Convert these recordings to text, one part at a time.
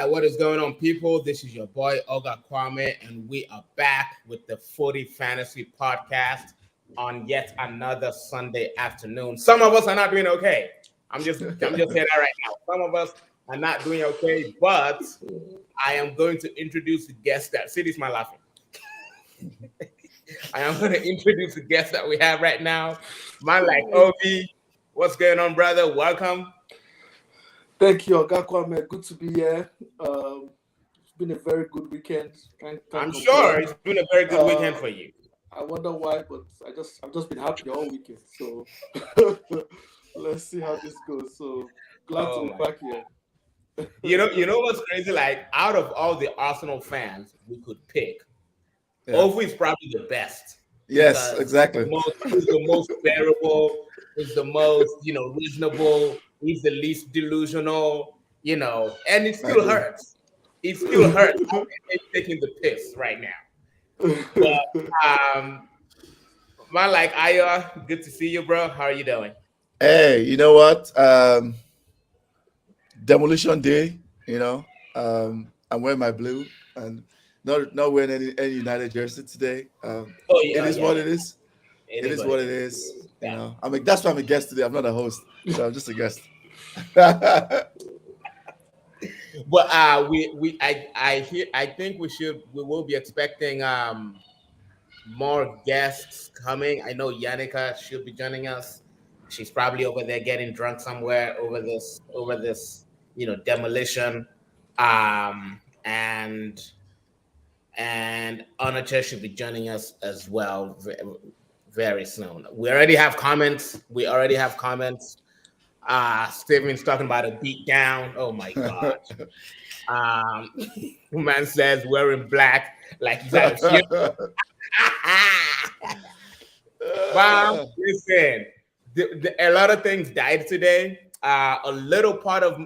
right, what is going on, people? This is your boy Olga Kwame, and we are back with the Footy Fantasy Podcast on yet another Sunday afternoon. Some of us are not doing okay. I'm just saying that right now. Some of us are not doing okay, but I am going to introduce the guest that. See, this is my laughing. I am going to introduce the guest that we have right now. Man like Obi, what's going on, brother? Welcome. Thank you, Olga Kwame. Good to be here. It's been a very good weekend. I'm sure it's been a very good weekend for you. I wonder why, but I've just been happy all weekend. So let's see how this goes. So glad to be back here. You know what's crazy? Like, out of all the Arsenal fans we could pick, Ovi is probably the best. Yes, exactly. He's the most bearable. He's the most, reasonable. He's the least delusional, and it still hurts. It still hurts. I'm taking the piss right now. But, man, like Aya, good to see you, bro. How are you doing? Hey, you know what? Demolition Day. I'm wearing my blue and not wearing any United jersey today. It is what it is. It is what it is. Yeah. That's why I'm a guest today. I'm not a host, so I'm just a guest. But I think we will be expecting more guests coming. I know Yannicka should be joining us. She's probably over there getting drunk somewhere over this demolition. And Onacha should be joining us as well very soon. We already have comments. Steven's talking about a beat down. Oh my god. Man says wearing black like he's out of here. Wow, listen. A lot of things died today. A little part of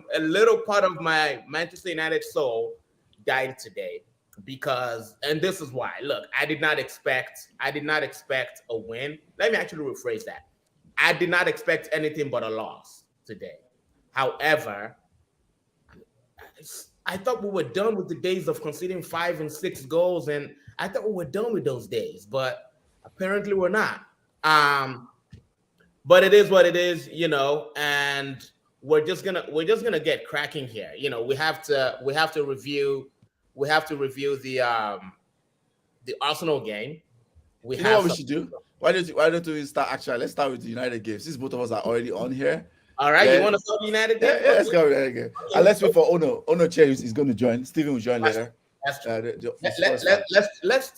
my Manchester United soul died today because, and this is why. Look, I did not expect a win. Let me actually rephrase that. I did not expect anything but a loss today. However, I thought we were done with the days of conceding 5 and 6 goals, and I thought we were done with those days, but apparently we're not. But it is what it is, and we're just gonna get cracking here. We have to review the Arsenal game. What we should do? Why don't we start? Actually, let's start with the United game. Since both of us are already on here. All right, you want to start the United game? Yeah, let's go with United game. And let's wait for Ono Chair is going to join. Steven will join later. That's true. Let's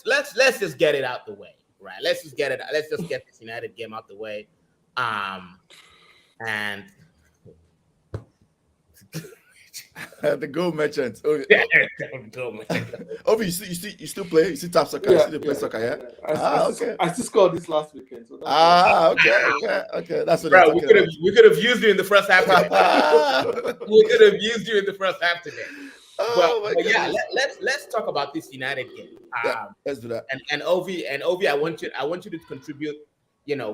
just get it out the way, right? Let's just get this United game out the way. And the goal merchant. Goal merchant. Obi, you still play? You still tap soccer? You still play soccer? Yeah. Okay. I still scored this last weekend. So okay. That's what. Bro, we could have used you in the first half today. We could have used you in the first half today. But yeah, let's talk about this United game. Let's do that. And Ovi, I want you to contribute.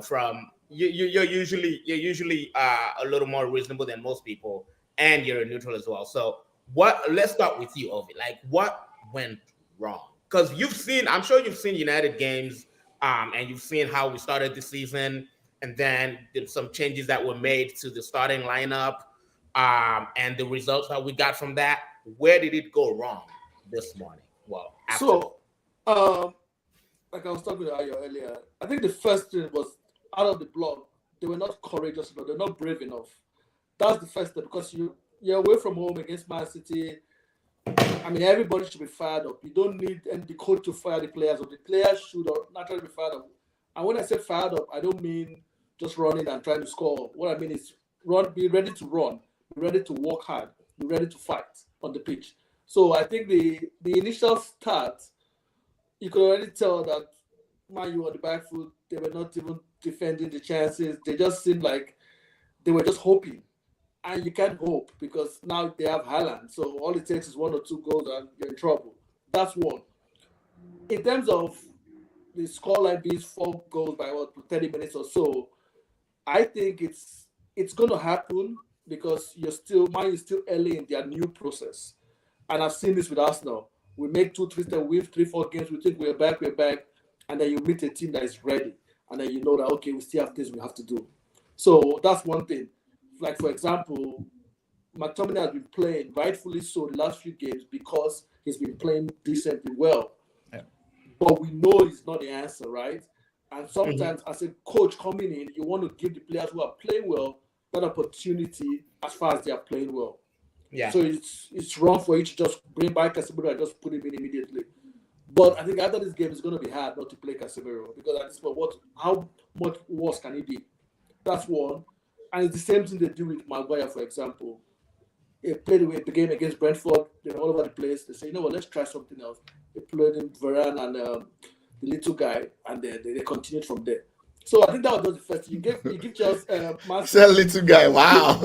From you're usually a little more reasonable than most people, and you're a neutral as well. So let's start with you, Ovi. Like, what went wrong? Because I'm sure you've seen United games, and you've seen how we started the season, and then there's some changes that were made to the starting lineup, and the results that we got from that. Where did it go wrong this morning? Well, like I was talking to you earlier, I think the first thing was out of the block, they were not courageous enough, they're not brave enough. That's the first step because you're away from home against Man City. I mean, everybody should be fired up. You don't need the coach to fire the players, or the players should naturally be fired up. And when I say fired up, I don't mean just running and trying to score. What I mean is be ready to run, be ready to work hard, be ready to fight on the pitch. So I think the initial start, you could already tell that Man U on the back foot, they were not even defending the chances. They just seemed like they were just hoping. And you can't hope because now they have Haaland. So all it takes is 1 or 2 goals and you're in trouble. That's one. In terms of the scoreline being 4 goals by 30 minutes or so, I think it's going to happen because Man U is still early in their new process. And I've seen this with Arsenal. We make 2-3 steps, we win 3-4 games, we think we're back, and then you meet a team that is ready, and then you know that, okay, we still have things we have to do. So that's one thing. Like, for example, McTominay has been playing, rightfully so, the last few games because he's been playing decently well. Yeah. But we know he's not the answer, right? And sometimes as a coach coming in, you want to give the players who are playing well that opportunity as far as they are playing well. Yeah. So it's wrong for you to just bring back Casemiro and just put him in immediately. But I think after this game, it's going to be hard not to play Casemiro because at this point, how much worse can he be? That's one. And it's the same thing they do with Maguire, for example. They played the game against Brentford. They're all over the place. They say, you know what, let's try something else. They played in Varane and the little guy, and they continued from there. So I think that was the first. You give Chelsea Say little guy. Wow.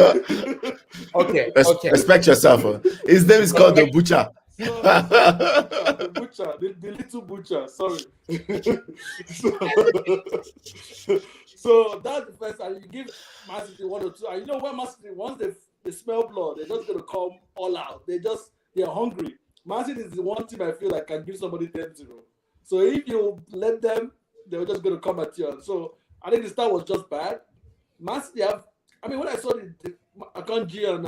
Okay. Respect yourself. His name is called the Butcher. The butcher, the little butcher. Sorry. So that's the first. And you give Man City 1 or 2. And you know when Man City, once they smell blood, they're just gonna come all out. They're hungry. Man City is the one team I feel like can give somebody 10-0. So if you let them, they're just gonna come at you. So I think the start was just bad. Man City when I saw the Akanji and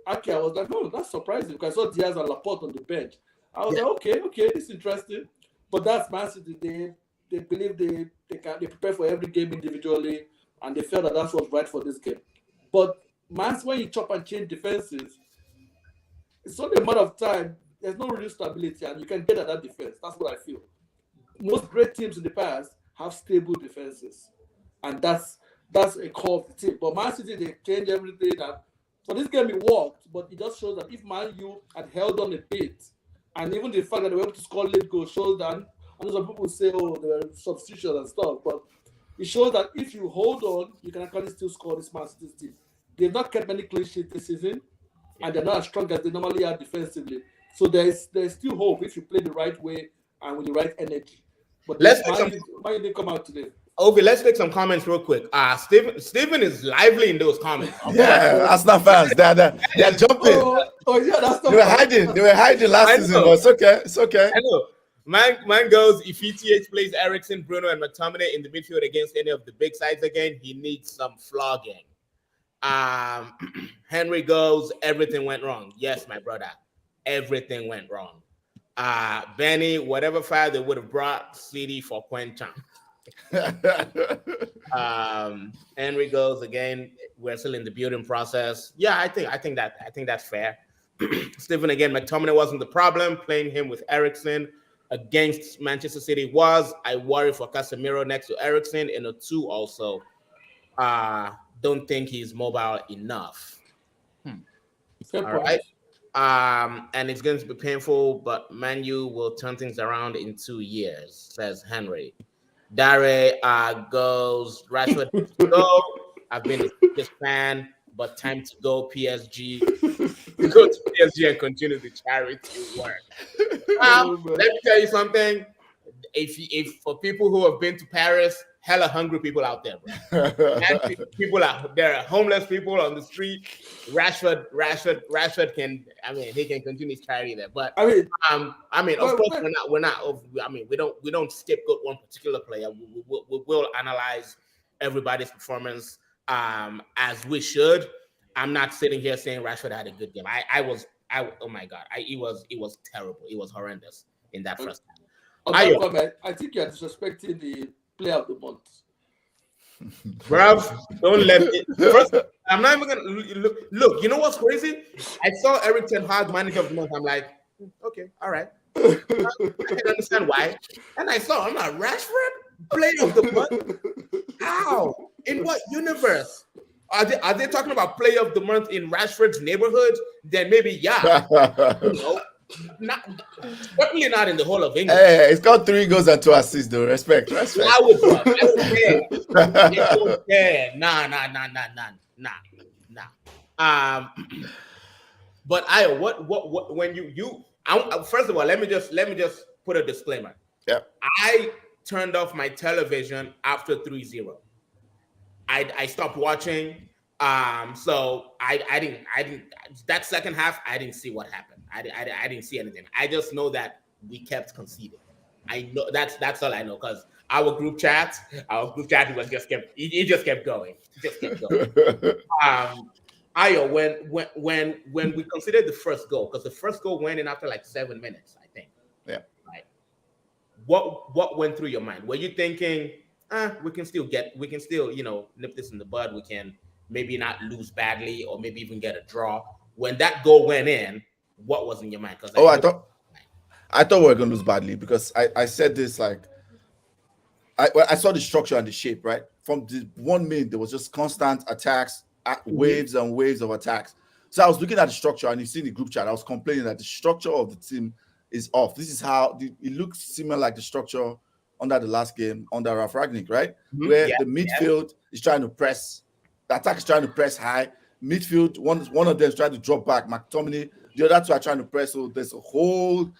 Ake, I was like, no, that's surprising because I saw Diaz and Laporte on the bench. I was like, okay, this is interesting. But that's Man City. They believe they prepare for every game individually, and they felt that that's what's right for this game. But when you chop and change defenses, it's only a matter of time. There's no real stability, and you can get at that defense. That's what I feel. Most great teams in the past have stable defenses, and that's a core of the team. But Man City, they change everything. And for this game, it worked, but it just shows that if Man U had held on a bit, and even the fact that they were able to score late goals shows that, I know some people say, oh, there were substitutions and stuff, but it shows that if you hold on, you can actually still score this Man City team. They've not kept many clean sheets this season, and they're not as strong as they normally are defensively. So there's still hope if you play the right way and with the right energy. But why didn't come out today? Ovi, let's take some comments real quick. Steven is lively in those comments. Yeah, Arsenal fans, they're jumping. Yeah, that's not. They were hiding last season, but it's okay. I know. Man goes, if ETH plays Eriksen, Bruno, and McTominay in the midfield against any of the big sides again, he needs some flogging. Henry goes, everything went wrong. Yes, my brother, everything went wrong. Benny, whatever fire they would have brought, City for Quentin. Henry goes again. We're still in the building process. Yeah, I think that's fair. Stephen again. McTominay wasn't the problem. Playing him with Eriksen against Manchester City was. I worry for Casemiro next to Eriksen in a 2 also. Don't think he's mobile enough. All right. And it's going to be painful, but Man U will turn things around in 2 years, says Henry. Dare goes, Rashford to go. I've been a biggest fan, but time to go PSG. Go to PSG and continue the charity work. Let me tell you something. If for people who have been to Paris, hella hungry people out there, bro. There are homeless people on the street. Rashford can, he can continue his charity there. But of course we're not. We don't scapegoat one particular player. We will analyze everybody's performance as we should. I'm not sitting here saying Rashford had a good game. Oh my God, it was terrible. It was horrendous in that first half. I think you're disrespecting the player of the month. Bruv, don't let it. First, I'm not even gonna look. You know what's crazy? I saw Erik ten Hag manager of the month. I'm like, okay, all right. I can understand why. And I saw, I'm like, Rashford, player of the month. How? In what universe? Are they talking about player of the month in Rashford's neighborhood? Then maybe yeah. Certainly not in the whole of England. Hey, it's got 3 goals and 2 assists, though. Respect. I would care. Nah. But what when first of all, let me just put a disclaimer. Yeah. I turned off my television after 3-0. I stopped watching. So I didn't that second half I didn't see what happened. I didn't see anything. I just know that we kept conceding. I know that's all I know, because our group chat was just kept it just kept going. It just kept going. Ayo, when we considered the first goal, because the first goal went in after like 7 minutes, I think. Yeah. Right. What went through your mind? Were you thinking, we can still, nip this in the bud. We can maybe not lose badly, or maybe even get a draw. When that goal went in, what was in your mind? Because I thought we were going to lose badly, because I said this, like, I saw the structure and the shape, right? From the 1 minute, there was just constant attacks, waves and waves of attacks. So I was looking at the structure, and you see in the group chat, I was complaining that the structure of the team is off. This is how it looks similar like the structure under the last game under Ralph Ragnick, right? Where the midfield is trying to press, the attack is trying to press high. Midfield, one of them is trying to drop back, McTominay. The other two are trying to press. So there's a whole,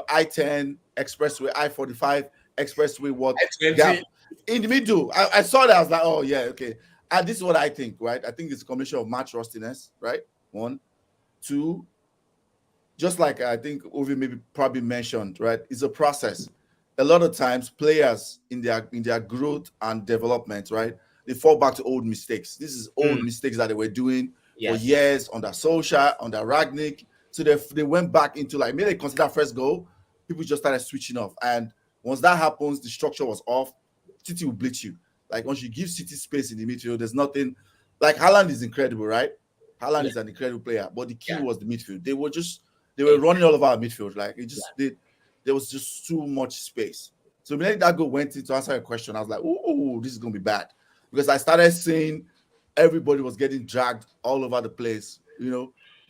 I-10 expressway, I-45 expressway, what gap in the middle. I saw that. I was like, oh yeah, okay. And this is what I think, right? I think it's a combination of match rustiness, right? 1, 2. Just like I think Ovi maybe probably mentioned, right? It's a process. A lot of times, players in their growth and development, right? They fall back to old mistakes. This is old mistakes that they were doing for years under Solskjaer, under Ragnick. So they went back into, like, maybe they consider first goal. People just started switching off, and once that happens, the structure was off. City will blitz you. Like, once you give City space in the midfield, there's nothing. Like, Haaland is incredible, right? Haaland is an incredible player, but the key was the midfield. They were running all over our midfield. Like, there was just too much space. So when that goal went in, to answer your question, I was like, "Ooh, this is gonna be bad," because I started seeing everybody was getting dragged all over the place.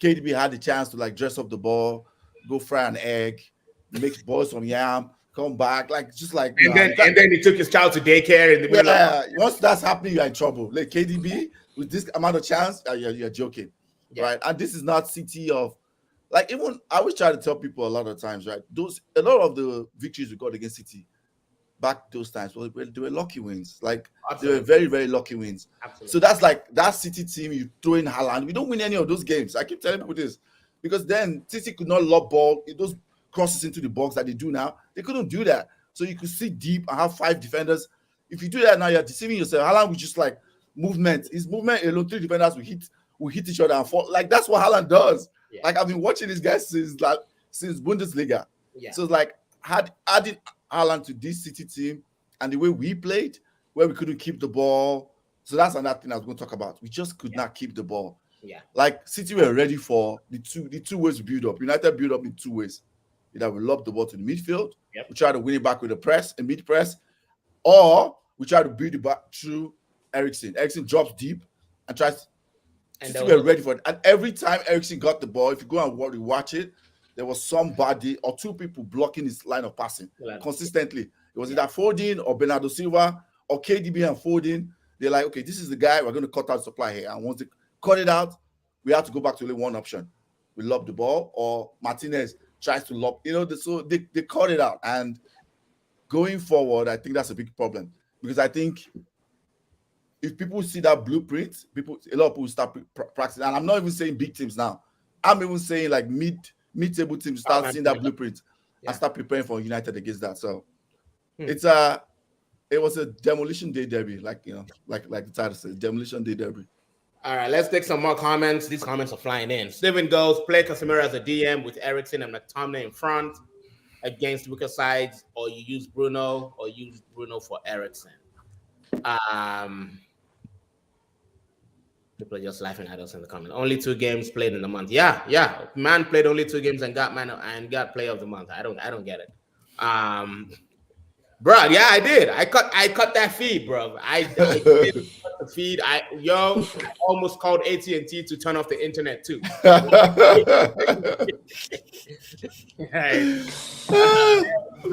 KDB had the chance to, like, dress up the ball, go fry an egg, make balls from yam, come back, like, just like. And then he took his child to daycare in the middle. Once that's happening, you're in trouble. Like, KDB with this amount of chance, you're joking, right? And this is not City of, like, even I always try to tell people a lot of times, right? A lot of the victories we got against City back those times, they were lucky wins. Like, Absolutely. They were very, very lucky wins. Absolutely. So that's like that City team, you throw in Haaland. We don't win any of those games. I keep telling people this, because then City could not lob ball, those crosses into the box that they do now. They couldn't do that. So you could sit deep and have 5 defenders. If you do that now, you're deceiving yourself. Haaland will just, like, movement. His movement alone, 3 defenders will hit each other and fall. Like, that's what Haaland does. Yeah. Like, I've been watching these guys since Bundesliga. Yeah. So it's like, adding Haaland to this City team and the way we played, where we couldn't keep the ball. So that's another thing I was going to talk about. We just could not keep the ball. Yeah. Like, City were ready for the two ways to build up. United build up in 2 ways. Either we lob the ball to the midfield, we try to win it back with a mid press, or we try to build it back through Eriksen. Eriksen drops deep and tries. And City were ready for it. And every time Eriksen got the ball, if you go and watch it, there was somebody or 2 people blocking his line of passing consistently. It was either Foden or Bernardo Silva or KDB and Foden. They're like, okay, this is the guy, we're going to cut out supply here. And once they cut it out, we have to go back to only one option. We lob the ball, or Martinez tries to lob. So they cut it out. And going forward, I think that's a big problem, because I think if people see that blueprint, a lot of people start practicing. And I'm not even saying big teams now. I'm even saying, like, mid-table teams start seeing that blueprint and start preparing for United against that. So it was a demolition day derby, like the title says, demolition day derby. All right, let's take some more comments. These comments are flying in. Steven goes, play Casemiro as a DM with Eriksen and McTominay in front against weaker sides, or you use Bruno for Eriksen. People are just laughing at us in the comments. Only 2 games played in the month. Yeah. Man played only 2 games and got player of the month. I don't get it. Bro, yeah, I did. I cut that feed, bro. I did cut the feed. I almost called AT&T to turn off the internet too. The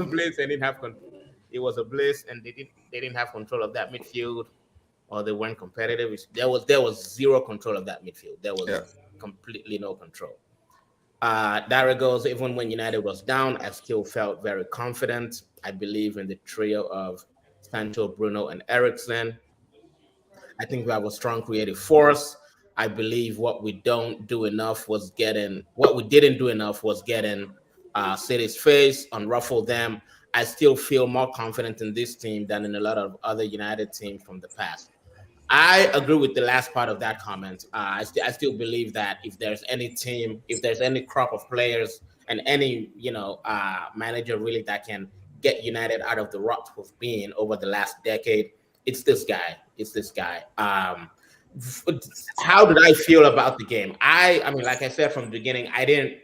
Blaze, they didn't have control. It was a Blaze, and they didn't have control of that midfield, or they weren't competitive. There was zero control of that midfield. There was completely no control. There goes, even when United was down, I still felt very confident. I believe in the trio of Sancho, Bruno, and Eriksen. I think we have a strong creative force. I believe what we didn't do enough was getting City's face, unruffle them. I still feel more confident in this team than in a lot of other United teams from the past. I agree with the last part of that comment. I still believe that if there's any team, if there's any crop of players and any manager really that can get United out of the rut we've been over the last decade, it's this guy. It's this guy. How did I feel about the game? I mean, like I said from the beginning, I did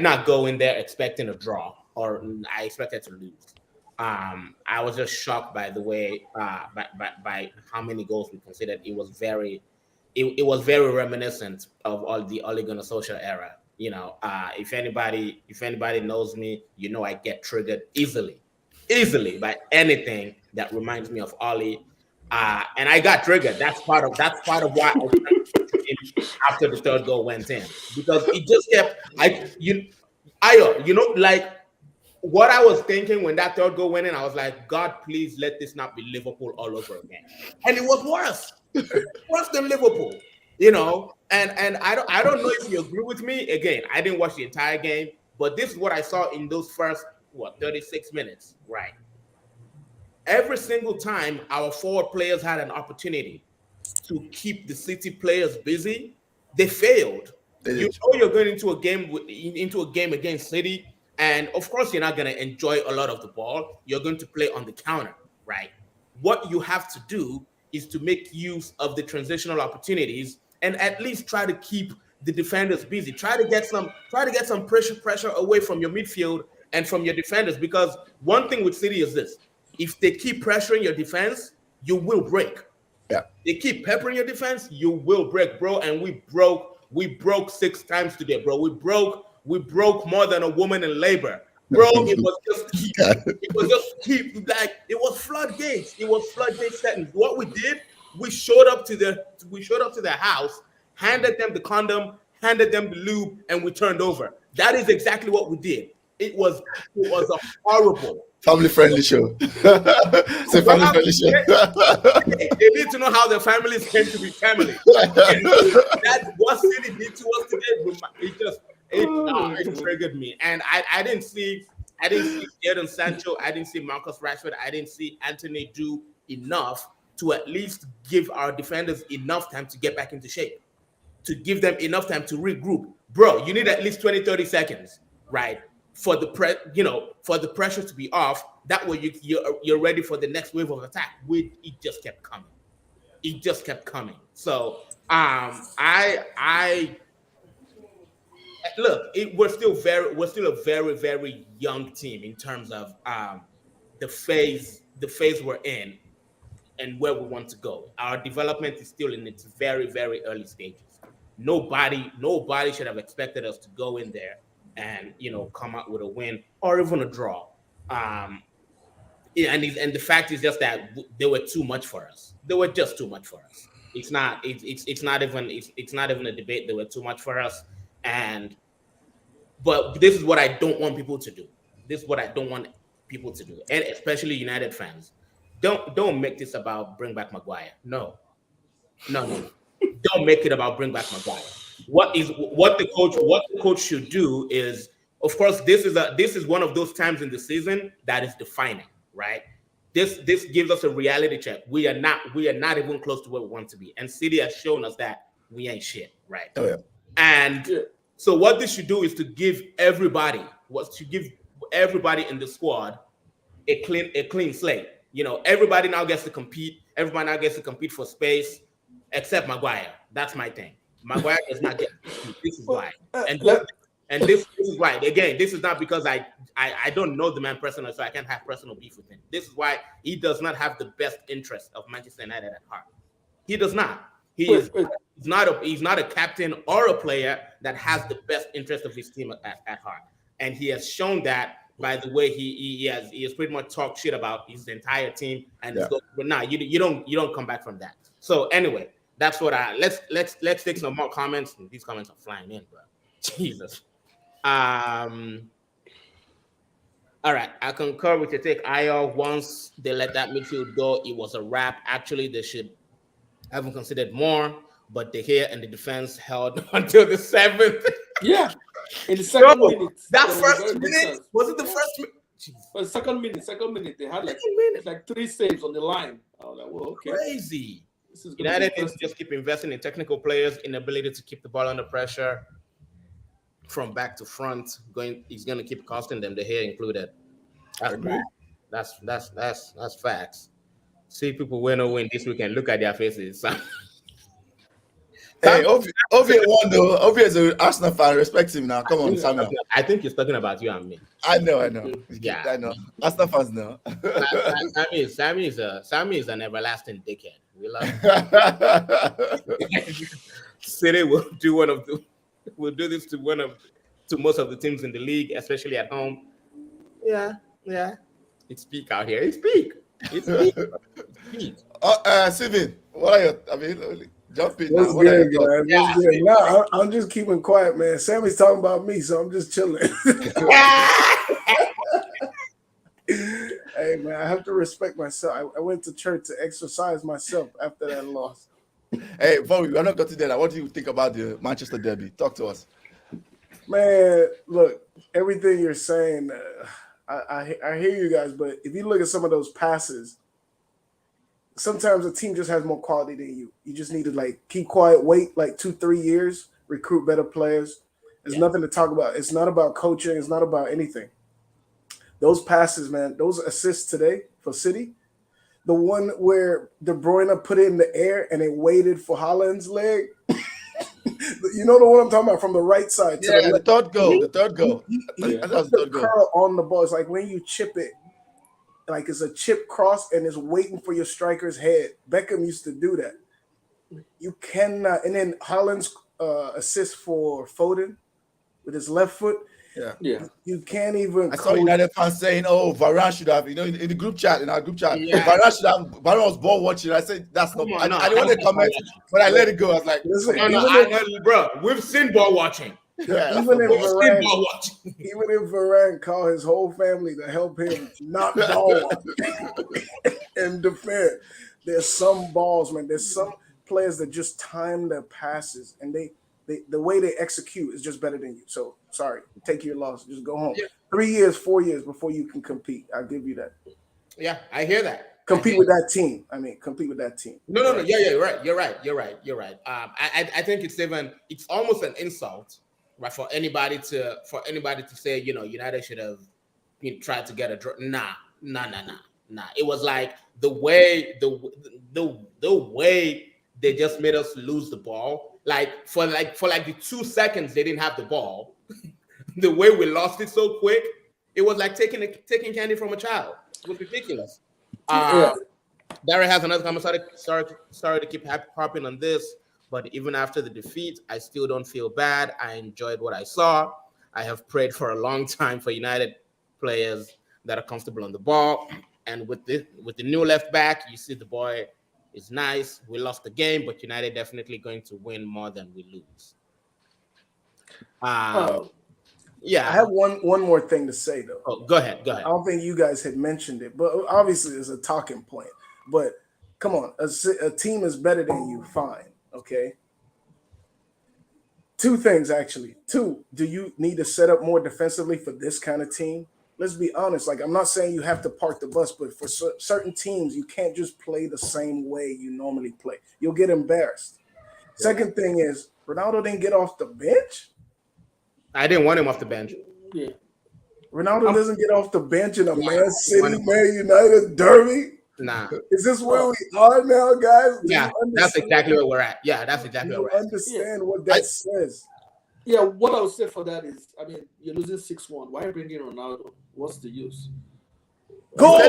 not go in there expecting a draw, or I expected to lose. I was just shocked by the way, by how many goals we considered. It was very reminiscent of all the Ole Gunnar Solskjaer era. If anybody knows me, I get triggered easily by anything that reminds me of Ole. And I got triggered. That's part of why I after the third goal went in, because it just kept like what I was thinking when that third goal went in. I was like, God, please let this not be Liverpool all over again. And it was worse than Liverpool. And I don't know if you agree with me. Again, I didn't watch the entire game, but this is what I saw in those first 36 minutes, right? Every single time our forward players had an opportunity to keep the City players busy, they failed. You're going into a game against City, and of course you're not going to enjoy a lot of the ball. You're going to play on the counter, right? What you have to do is to make use of the transitional opportunities and at least try to keep the defenders busy. Try to get some pressure away from your midfield and from your defenders, because one thing with City is this: if they keep pressuring your defense, you will break. Yeah. They keep peppering your defense, you will break, bro. And we broke 6 times today, bro. We broke more than a woman in labor. Bro, it was floodgates. It was floodgate settings. What we did, we showed up to their house, handed them the condom, handed them the lube, and we turned over. That is exactly what we did. It was a horrible family-friendly show. It's a family-friendly show. They need to know how their families came to be family. That's what City did to us today. It triggered me, and I didn't see Jadon Sancho. I didn't see Marcus Rashford. I didn't see Anthony do enough to at least give our defenders enough time to get back into shape, to give them enough time to regroup. Bro, you need at least 20-30 seconds, right? For the pressure to be off, that way you're ready for the next wave of attack. It just kept coming. So I look. We're still a very, very young team in terms of the phase we're in and where we want to go. Our development is still in its very, very early stages. Nobody should have expected us to go in there and come out with a win or even a draw. And the fact is just that they were too much for us. They were just too much for us. It's not even a debate. They were too much for us. But this is what I don't want people to do. This is what I don't want people to do, and especially United fans. Don't make this about bring back Maguire. No. Don't make it about bring back Maguire. What the coach should do is, of course, this is one of those times in the season that is defining, right? This gives us a reality check. We are not even close to where we want to be, and City has shown us that we ain't shit, right? Oh, yeah. And so what this should do is to give everybody in the squad a clean slate. Everybody now gets to compete. Everybody now gets to compete for space, except Maguire. That's my thing. Maguire does not get to compete. This is why. And this is why. Again, this is not because I don't know the man personally, so I can't have personal beef with him. This is why he does not have the best interest of Manchester United at heart. He does not. He's not a captain or a player that has the best interest of his team at heart. And he has shown that by the way he has pretty much talked shit about his entire team and his goal. But now you don't come back from that. So anyway, that's what let's take some more comments. These comments are flying in, bro. Jesus. All right, I concur with your take. Once they let that midfield go, it was a wrap. Actually, they should haven't conceded more, but the here and the defense held until the 7th. Yeah, in the second Bro, minute, that there was a first very good minute, chance. was it the Yeah. first minute? But second minute, they had Second minute. like 3 saves on the line. I was like, well, okay, Crazy. this is gonna be United needs to interesting. just keep investing in technical players, inability to keep the ball under pressure from back to front. He's going to keep costing them, the hair included. That's Agree. that's facts. See people win or win this weekend. Look at their faces. Hey, Ovi won though. Ovi is an Arsenal fan. Respect him now. Come on, Yeah. Samuel. I think he's talking about you and me. I know. Yeah. I know. Arsenal fans know. Sammy is an everlasting dickhead. We love him. City will do this to most of the teams in the league, especially at home. Yeah. It's peak out here. It's peak. Steven, what are your? Jump in now. What's What are good, your guys? What's good? No, I'm just keeping quiet, man. Sammy's talking about me, so I'm just chilling. Hey, man, I have to respect myself. I went to church to exercise myself after that loss. Hey, before we're not going to that, what do you think about the Manchester derby? Talk to us. Man, look, everything you're saying, I hear you guys, but if you look at some of those passes, sometimes a team just has more quality than you. You just need to like keep quiet, wait like 2-3 years, recruit better players. There's nothing to talk about. It's not about coaching. It's not about anything. Those passes, man, those assists today for City, the one where De Bruyne put it in the air and it waited for Haaland's leg. You know the one I'm talking about, from the right side to the left. The third goal. He That was put the the third goal. curl on the ball. It's like when you chip it, like it's a chip cross and it's waiting for your striker's head. Beckham used to do that. You cannot. And then Haaland's assist for Foden with his left foot. Yeah. You can't even. I saw United fans saying, "Oh, Varane should have." In the group chat, in our group chat, Yeah. Varane was ball watching. I said, "That's not." I didn't want to comment, but I let it go. I was like, Listen, Bro, we've seen ball watching. "Yeah." even if We've seen ball Varane, watching. even if Varane called his whole family to help him knock ball and defend, there's some balls, man. There's some players that just time their passes, and they the way they execute is just better than you. So sorry, take your loss. Just go home. Yeah. 3 years, 4 years before you can compete. I'll give you that. Yeah, I hear that. Compete with that team. Compete with that team. No. Yeah, you're right. You're right. I think it's almost an insult, right, for anybody to say, United should have tried to get a draw. Nah. It was like the way they just made us lose the ball. Like for the 2 seconds they didn't have the ball. The way we lost it so quick, it was like taking candy from a child. It was ridiculous. Barry has another comment. Sorry to keep harping on this, but even after the defeat, I still don't feel bad. I enjoyed what I saw. I have prayed for a long time for United players that are comfortable on the ball. And with the new left back, you see the boy is nice. We lost the game, but United definitely going to win more than we lose. Yeah. I have one more thing to say though. Oh, go ahead. I don't think you guys had mentioned it, but obviously it's a talking point. But come on, a team is better than you. Fine, okay. 2 things actually. 2, do you need to set up more defensively for this kind of team? Let's be honest. Like, I'm not saying you have to park the bus, but for certain teams, you can't just play the same way you normally play. You'll get embarrassed. Second thing is, Ronaldo didn't get off the bench. I didn't want him off the bench. Yeah. Ronaldo doesn't get off the bench in a Man City, Man United derby. Nah. Is this where we are now, guys? Yeah, that's exactly where we're at. Yeah, that's exactly Do where you we're at. understand what that says? Yeah, what I would say for that is, you're losing 6-1. Why bring in Ronaldo? What's the use? Go! He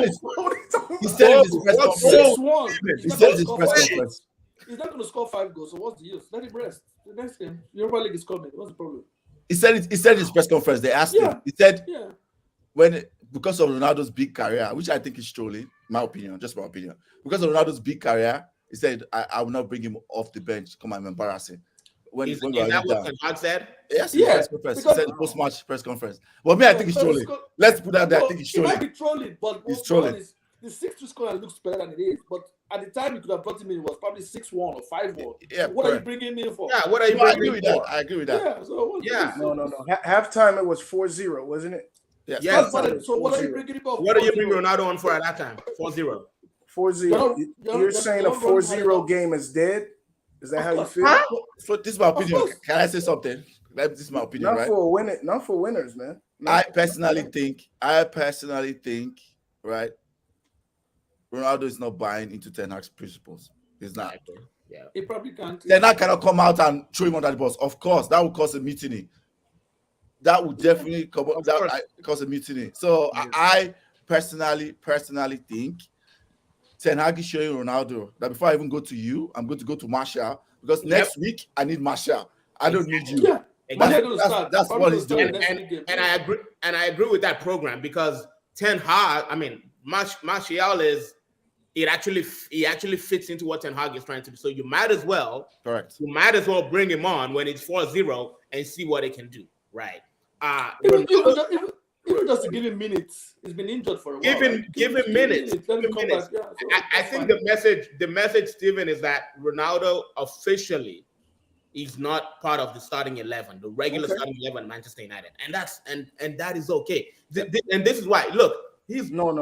said his press conference. 6-1. He said his press conference. He's not going to score 5 goals, so what's the use? Let him rest. The next game, Europa League is coming. What's the problem? He said his press conference. They asked him. He said, because of Ronaldo's big career, which I think is trolling, my opinion, just my opinion. Because of Ronaldo's big career, he said, I will not bring him off the bench. Come on, I'm embarrassing. Is that what Ten Hag said? Yes, yes. He said the post-match press conference. Well, me, I think it's trolling. Let's put that there. I think it's It might trolling. be trolling, but It's trolling. the 6-2 score looks better than it is. But at the time you could have brought him in, it was probably 6-1 or 5-1. Yeah, So what are you correct. bringing him in for? Yeah, what are you No, I bringing agree with in that. for? I agree with that. Yeah, so Yeah. No. Halftime it was 4-0, wasn't it? Yes. Yes. That's what Halftime it- was so what are you 4-0. bringing him for? What are you bringing 4-0? Ronaldo on for at that time? 4-0. 4-0. You're You're saying a not 4-0 running game is dead? Is that Of how you course. feel? Huh? So this is my opinion. course. Can I say something? This is my opinion, Not right? for winning, not for winners, man. I personally think, right, Ronaldo is not buying into Ten Hag's principles. He's not. Yeah. He probably can't. Ten Hag cannot come out and throw him under the bus. Of course, that would cause a mutiny. That would definitely cause a mutiny. So I personally think Ten Hag is showing Ronaldo that before I even go to you, I'm going to go to Martial because next week I need Martial. I don't need you. Yeah. Exactly. That's what he's doing. And I agree with that program because Ten Hag, I mean, Martial is he actually fits into what Ten Hag is trying to do. So you might as well bring him on when it's 4-0 and see what he can do, right? Even just to give him minutes, he's been injured for a while. Give him minutes. Let him come back. Yeah, so I think the message, Steven, is that Ronaldo officially is not part of the starting 11, the regular starting 11 Manchester United, and that is okay. And this is why. Look, he's no.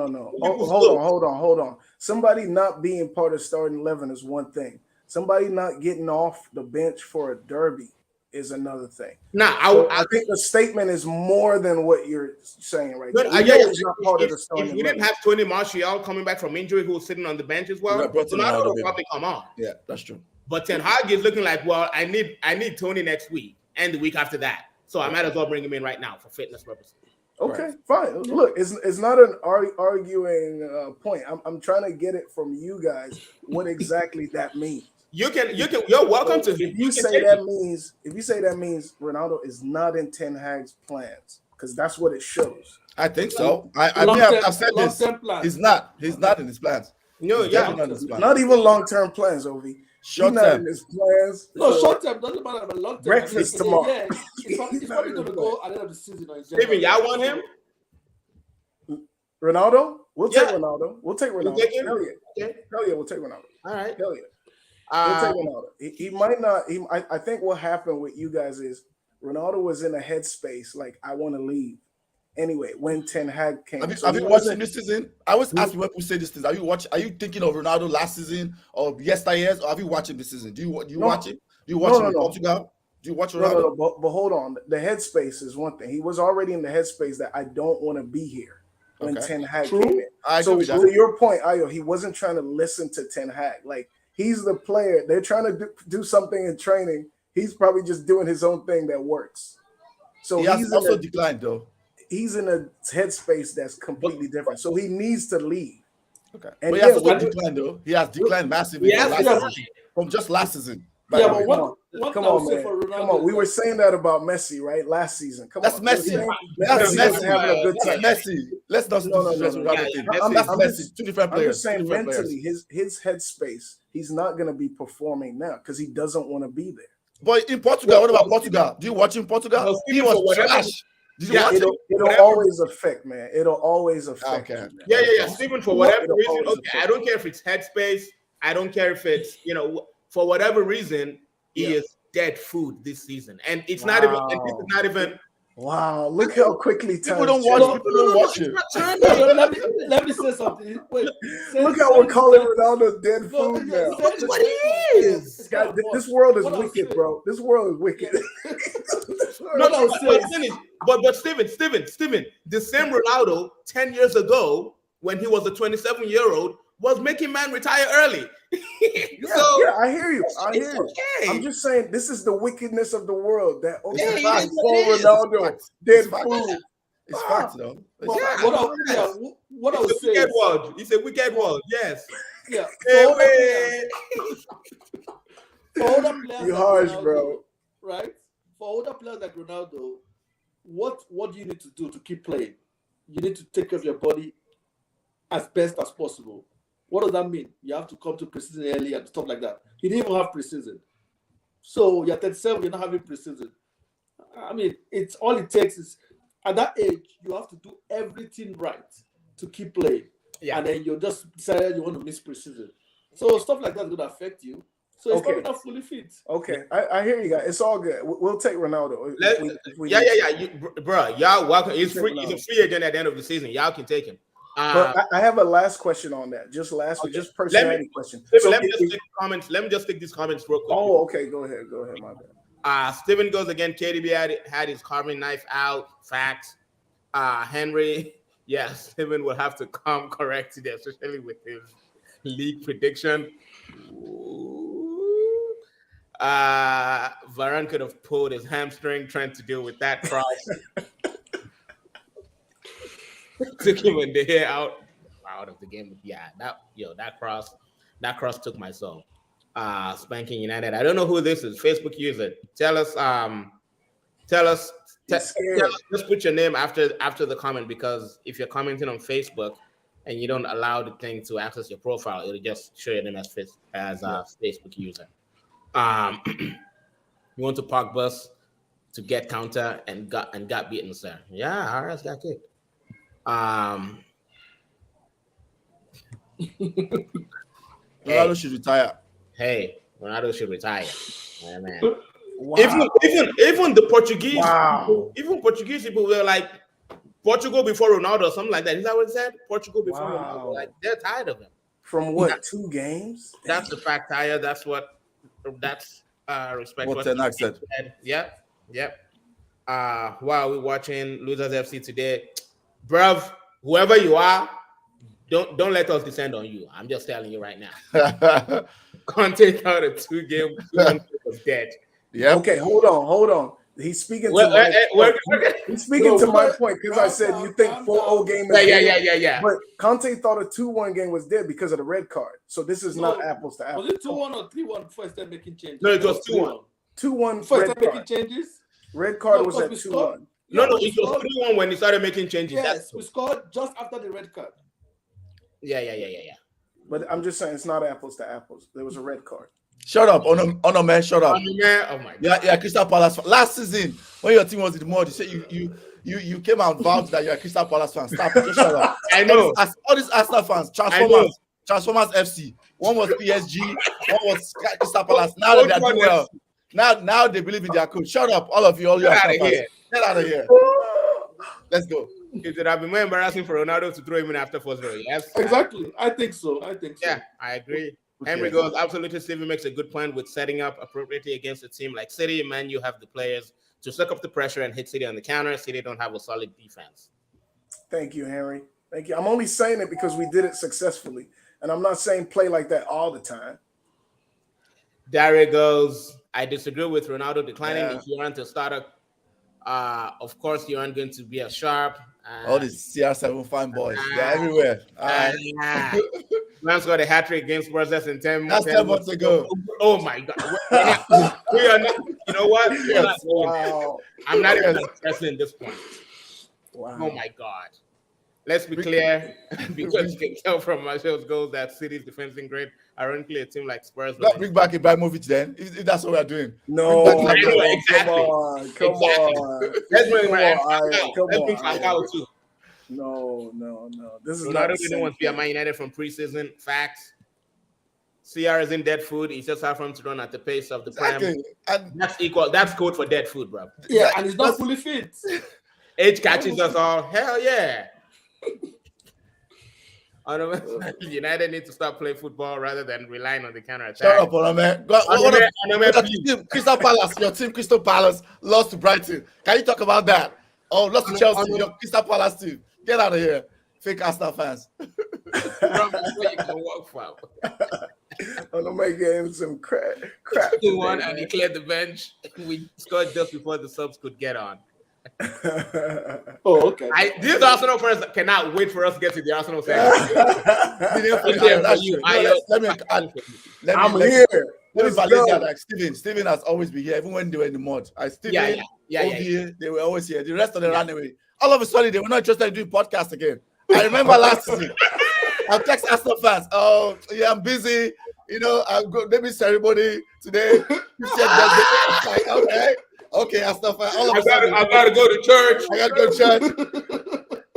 Hold on. Somebody not being part of starting 11 is one thing. Somebody not getting off the bench for a derby is another thing. Now, I think the statement is more than what you're saying right now. He's not part of the starting if we didn't have Tony Martial coming back from injury, who was sitting on the bench as well, Ronaldo will probably come on. Yeah, that's true. But Ten Hag is looking like, well, I need Tony next week and the week after that, so I might as well bring him in right now for fitness purposes. Okay, fine. Look, it's not an arguing point. I'm trying to get it from you guys what exactly that means. You're welcome to. If you say that means Ronaldo is not in Ten Hag's plans, because that's what it shows. I think so. I've said this. He's not in his plans. No, not even long-term plans, Ovi. Short not term. in his plans. No, short term doesn't matter about long term. Breakfast tomorrow. Yeah, he's probably going to go at the end of the season. Steven, y'all want him? Ronaldo? We'll take Ronaldo. We'll take Ronaldo. Hell yeah. Hell yeah, we'll take Ronaldo. All right. Hell yeah. We'll take Ronaldo. He might not. I think what happened with you guys is Ronaldo was in a headspace like, I want to leave. Anyway, when Ten Hag came, have you watched him this season? I always ask you when people say these things. Are you thinking of Ronaldo last season or yesteryears, or have you watched him this season? Do you watch him? Do you watch him in Portugal? Do you watch Ronaldo? But hold on. The headspace is one thing. He was already in the headspace that I don't want to be here when Ten Hag came in. So to your point, Ayo, he wasn't trying to listen to Ten Hag. Like, he's the player. They're trying to do something in training. He's probably just doing his own thing that works. So he has also declined though. He's in a headspace that's completely different. So he needs to leave. Okay. And but he has also declined though. He has declined massively from just last season. Yeah, but come on, man. Come on. We were saying that about Messi, right? Last season. Come that's on. Messi. That's Messi having a good time. Messi. Let's not That's Messi. Two different players. I'm just saying mentally, his headspace, he's not going to be performing now because he doesn't want to be there. But in Portugal, what about Portugal? Do you watch in Portugal? He was trash. It'll always affect, man. It'll always affect. Okay. Yeah. Steven, for whatever reason, I don't care if it's headspace. I don't care if it's, for whatever reason, he is dead food this season. And it's not even, and this is not even. Wow, look how quickly people don't watch it. Let me say something. Wait, look how we're calling Ronaldo dead food now. That's what he is. This world is wicked, bro. This world is wicked. But Steven, the same Ronaldo 10 years ago, when he was a 27-year-old, was making man retire early. I hear you. Okay. I'm just saying this is the wickedness of the world. That Ronaldo dead food. It's facts, though. What I was saying. It's a wicked world. Yes. Yeah. For older players, you harsh, bro. Right? For older players like Ronaldo, what do you need to do to keep playing? You need to take care of your body as best as possible. What does that mean? You have to come to preseason early and stuff like that. He didn't even have preseason. So you're 37, you're not having preseason. I mean, it's all it takes is at that age, you have to do everything right to keep playing. Yeah. And then you just decided you want to miss preseason. So stuff like that is going to affect you. So it's Okay. probably not fully fit. Okay, I hear you guys. It's all good. We'll take Ronaldo. Yeah. Bro, y'all welcome. He's free. He's a free agent at the end of the season. Y'all can take him. But I have a last question on that. Just personality question. Let me just take these comments real quick. Oh, okay. Go ahead. My bad. Steven goes again. KDB had his carving knife out. Facts. Henry. Yeah, Steven will have to come correct today, especially with his league prediction. Varane could have pulled his hamstring trying to deal with that cross. Took him in the hair out of the game. Yeah, that cross took my soul. Spanking United. I don't know who this is. Facebook user. Tell us. Just put your name after the comment, because if you're commenting on Facebook and you don't allow the thing to access your profile, it'll just show your name as Facebook user. You want to park bus to get counter and got beaten, sir. Yeah, RS got kicked. Ronaldo should retire. Hey, Ronaldo should retire. Yeah, man. Wow. Even the Portuguese, Wow. even Portuguese people were like, Portugal before Ronaldo, or something like that. Is that what it said? Portugal before Ronaldo. Like, they're tired of him. From what, 2 games? That's the fact, tired. That's respect. What Ten Hag said. Yep. Why are we watching Losers FC today? Bruv, whoever you are, don't let us descend on you. I'm just telling you right now. Conte out a 2-game was dead. Yeah. Okay, hold on. He's speaking to my point because I said you think 4-0 game is dead. Yeah. But Conte thought a 2-1 game was dead because of the red card. So this is not apples to apples. Was it 2-1 or 3-1 before I started making changes? No, it was 2-1. 2-1 Before I red started making card. changes? Red card No, was at we 2-1. scored. No, Yeah, it was 3-1 when he started making changes. Yes, we scored just after the red card. Yeah. But I'm just saying it's not apples to apples. There was a red card. Shut up, Ono man. Shut up. Oh my God. Yeah, Crystal Palace. Last season, when your team was in the mud, you said you came out and vowed that you're a Crystal Palace fan. Stop. Just shut up. I know. All these Arsenal fans, Transformers FC. One was PSG, one was Crystal Palace. Now that they're doing well. Now they believe in their coach. Shut up, all of you. All you Get out of here. Get out of here. Let's go. It would have been more embarrassing for Ronaldo to throw him in after first row. Yes. Exactly. I think so. Yeah, I agree. Okay. Henry goes, absolutely. Steven makes a good point with setting up appropriately against a team like City. Man, you have the players to suck up the pressure and hit City on the counter. City don't have a solid defense. Thank you, Henry. Thank you. I'm only saying it because we did it successfully. And I'm not saying play like that all the time. Daria goes, I disagree with Ronaldo declining. If you aren't a starter, of course you aren't going to be as sharp. All these CR7 fine boys, they're everywhere. Man scored a hat trick against Spurs in 10 That's 10 months ago. Oh my God. We are not, you know what? Wow. I'm not even interested in this point. Wow. Oh my God. Let's be clear, because you can tell from Marshall's goals that City's defense is great. Ironically, a team like Spurs. Let's bring back Ibrahimovic then, if that's what we're doing. No, Exactly. Come on. Let's bring Come Falcao too. No. This is Ronaldo not. didn't want to be at Man United from preseason. Facts. CR is in dead food. It's just hard for him to run at the pace of the prime. And That's equal. That's code for dead food, bro. Yeah, and he's not fully fit. Age catches us all. Hell yeah. United need to start playing football rather than relying on the counter attack. shut up, man. Crystal Palace, your team, Crystal Palace, lost to Brighton. Can you talk about that? Oh, lost to Chelsea, your Crystal Palace team. Get out of here, fake Arsenal fans. I'm gonna make him some crap. 2-1 and he cleared the bench. We scored just before the subs could get on. Oh, okay. These Arsenal fans cannot wait for us to get to the Arsenal section. I'm here. Let me validate that. Like Steven has always been here, even when they were in the mud. Steven, they were always here. The rest of them ran away. All of a sudden, they were not interested in doing podcasts again. I remember last season, I text Arsenal fans. Oh, yeah, I'm busy. You know, I'll go maybe ceremony today. Okay, Arsenal fans. All of a sudden, I gotta go to church. I gotta go to church.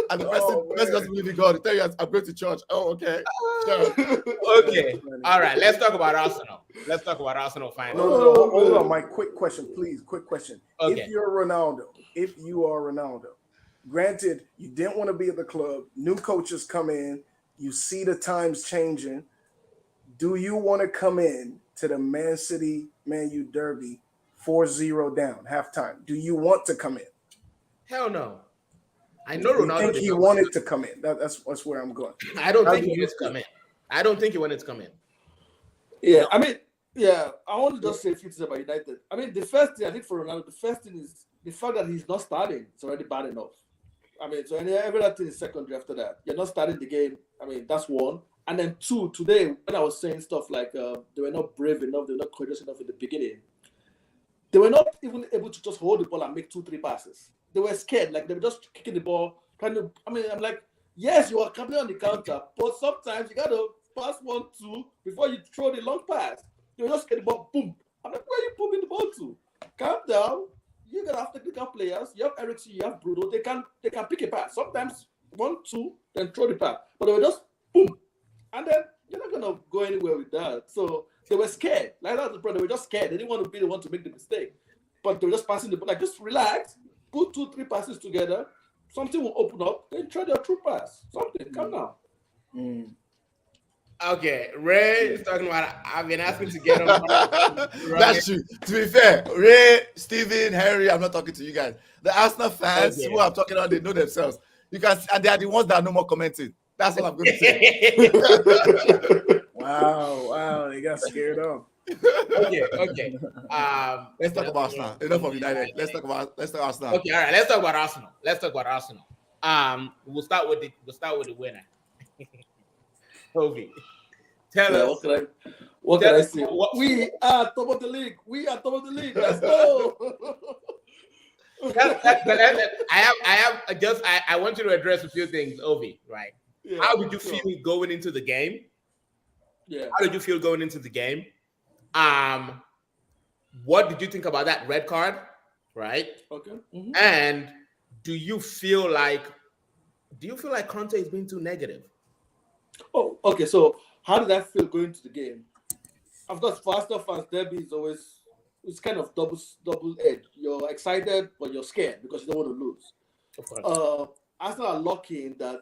and the person doesn't believe in God. They tell you I'm going to church. Oh, okay. Sure. Okay. All right. Let's talk about Arsenal. Let's talk about Arsenal finally. No, hold on, Mike. Quick question, please. Quick question. Okay. If you are Ronaldo, granted, you didn't want to be at the club. New coaches come in. You see the times changing. Do you want to come in to the Man City, Man U derby 4-0 down, halftime? Do you want to come in? Hell no. I know You Ronaldo. think he wanted to come in? That's where I'm going. I don't think he wanted to come in. I don't think he wanted to come in. Yeah, I mean, yeah, I want to just say a few things about United. I mean, the first thing I think for Ronaldo, the first thing is the fact that he's not starting. It's already bad enough. I mean, so every other thing is secondary after that. You're not starting the game. I mean, that's one. And then two, today, when I was saying stuff like they were not brave enough, they were not courageous enough in the beginning, they were not even able to just hold the ball and make 2-3 passes. They were scared. Like, they were just kicking the ball, trying to, I mean, I'm like, yes, you are coming on the counter, but sometimes you got to pass 1-2 before you throw the long pass. They were just getting the ball, boom. I'm like, where are you pumping the ball to? Calm down. You're going to have technical players. You have Eriksen, you have Bruno. They can pick a pass. Sometimes 1-2, then throw the pass. But they were just, boom. And then you're not going to go anywhere with that. So they were scared. Like that's the problem. They were just scared. They didn't want to be the one to make the mistake. But they were just passing the ball. Like, just relax. Put 2-3 passes together. Something will open up. Then try their true pass. Something. Come down. Okay. Ray is talking about, I've been asking to get him. That's true. To be fair, Ray, Steven, Henry, I'm not talking to you guys. The Arsenal fans who I'm talking about, they know themselves. You can, and they are the ones that are no more commenting. That's all I'm going to say. Wow, they got scared off. Okay. Let's talk about Arsenal. Enough of United. Let's talk Arsenal. Okay, all right. Let's talk about Arsenal. We'll start with the winner. Toby, tell us. What can I say? We are top of the league. Let's go. I want you to address a few things, Ovi. Right? Yeah, how did you feel going into the game? Yeah. How did you feel going into the game? What did you think about that red card? Right. Okay. Mm-hmm. And do you feel like Conte is being too negative? Oh, okay. So how did that feel going to the game? Of course, for Arsenal fans, derby is always, it's kind of double edged. You're excited, but you're scared because you don't want to lose. Of course. Arsenal are lucky in that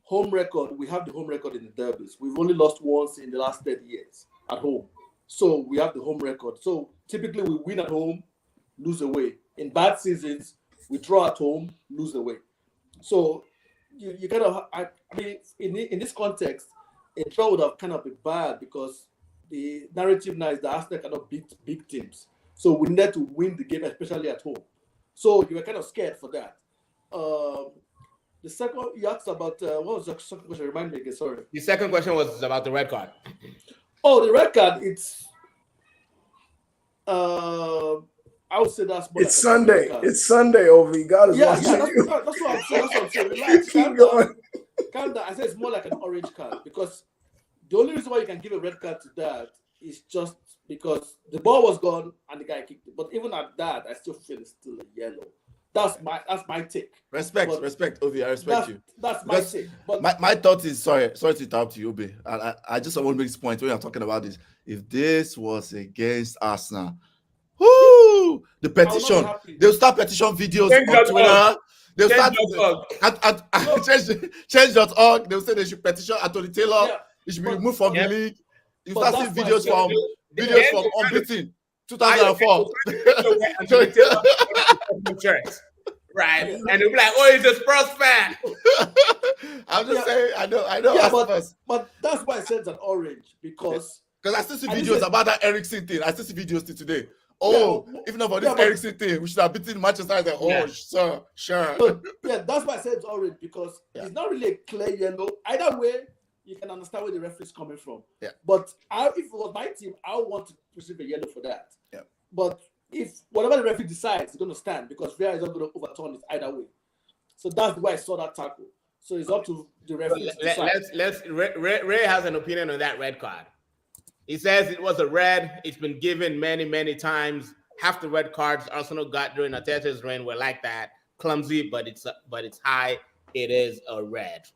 home record. We have the home record in the derbies. We've only lost once in the last 30 years at home. So we have the home record. So typically we win at home, lose away. In bad seasons, we draw at home, lose away. So you kind of, I mean, in this context, a draw would have kind of been bad because the narrative now is that Arsenal cannot beat big teams. So we need to win the game, especially at home. So you were kind of scared for that. The second, you asked about, what was the second question? Remind me again, sorry. The second question was about the red card. Oh, the red card, it's, I would say that's more it's Sunday. It's Sunday over. God is watching you. That's what I'm saying. Relax. Keep going. Calm down. I say it's more like an orange card because the only reason why you can give a red card to that is just because the ball was gone and the guy kicked it. But even at that, I still feel it's still a yellow. That's my take. Respect, Ovi. I respect you. That's my take. But my thought is sorry to interrupt you, Obi. I just want to make this point when I'm talking about this. If this was against Arsenal, whoo, the petition, they'll start petition videos on Twitter. They'll start at change.org. They'll say they should petition Anthony Taylor. Yeah. He should be removed from the league. You start seeing videos from unbeaten 2004. Right, and they'll be like, "Oh, he's a Spurs fan." I'm just saying, I know. Yeah, but that's why I said it's an orange because I still see videos about that Eriksen thing. I still see videos till today. Oh, if not for this Eriksen thing, we should have beaten Manchester United. Sure. But, that's why I said it's orange because it's not really a clear yellow. Either way, you can understand where the referee is coming from. Yeah. But if it was my team, I would want to receive a yellow for that. Yeah. But if whatever the referee decides, it's going to stand because VAR is not going to overturn it either way. So that's why I saw that tackle. So it's up to the referee to decide. Ray has an opinion on that red card. He says it was a red. It's been given many, many times. Half the red cards Arsenal got during Arteta's reign were like that. Clumsy, but it's high. it is a red.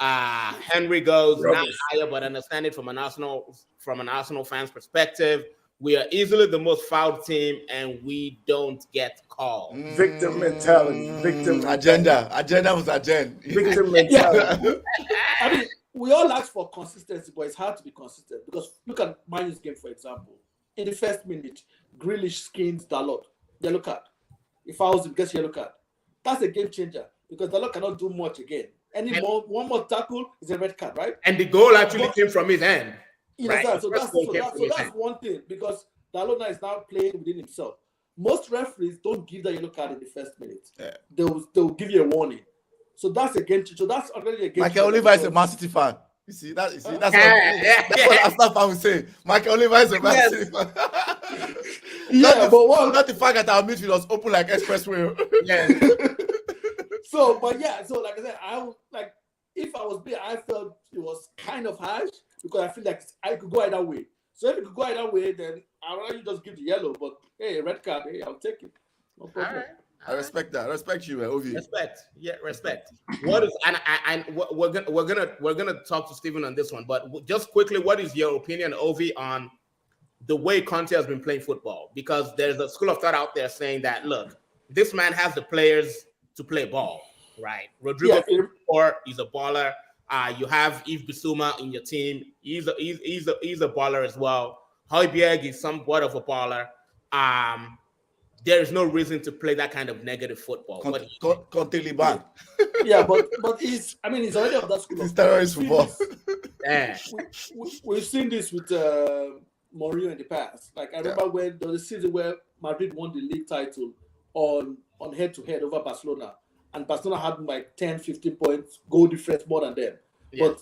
Henry goes not Rubbish. higher, but understand it from an Arsenal fan's perspective. We are easily the most fouled team, and we don't get called. Victim mentality. Victim agenda was agenda. Victim mentality. I mean, we all ask for consistency, but it's hard to be consistent because look at Man U's game, for example. In the first minute, Grealish skins Dalot. Yellow card. If fouls him, gets yellow card. That's a game changer because Dalot cannot do much again. One more tackle is a red card, right? And the goal actually came from his end. Right. Right. So that's one thing because Dalot is now playing within himself. Most referees don't give the yellow card in the first minute. Yeah. They'll give you a warning. So that's a game changer. So that's already a game changer. Michael Oliver is a Man City fan. That's what Arsenal fan would say. Michael Oliver is a Man City fan. Not the fact that our midfield was open like expressway. Yeah. So like I said, if I was there, I felt it was kind of harsh because I feel like I could go either way. So if it could go either way, then I'd rather you just give the yellow. But hey, red card, hey, I'll take it. No problem. All right. I respect that. I respect you, Ovi. Respect. Yeah, respect. What is and we're gonna talk to Stephen on this one, but just quickly, what is your opinion, Ovi, on the way Conte has been playing football? Because there's a school of thought out there saying that look, this man has the players to play ball, right? Rodrigo he's a baller. You have Yves Bissouma in your team. He's a baller as well. Højbjerg is somewhat of a baller. There is no reason to play that kind of negative football. Conte Liban. Yeah, but he's already of that school. It's terrorist football. Yeah. We've seen this with Mourinho in the past. Like I remember when there was a season where Madrid won the league title on head-to-head over Barcelona, and Barcelona had like 10, 15 points goal difference more than them. Yeah.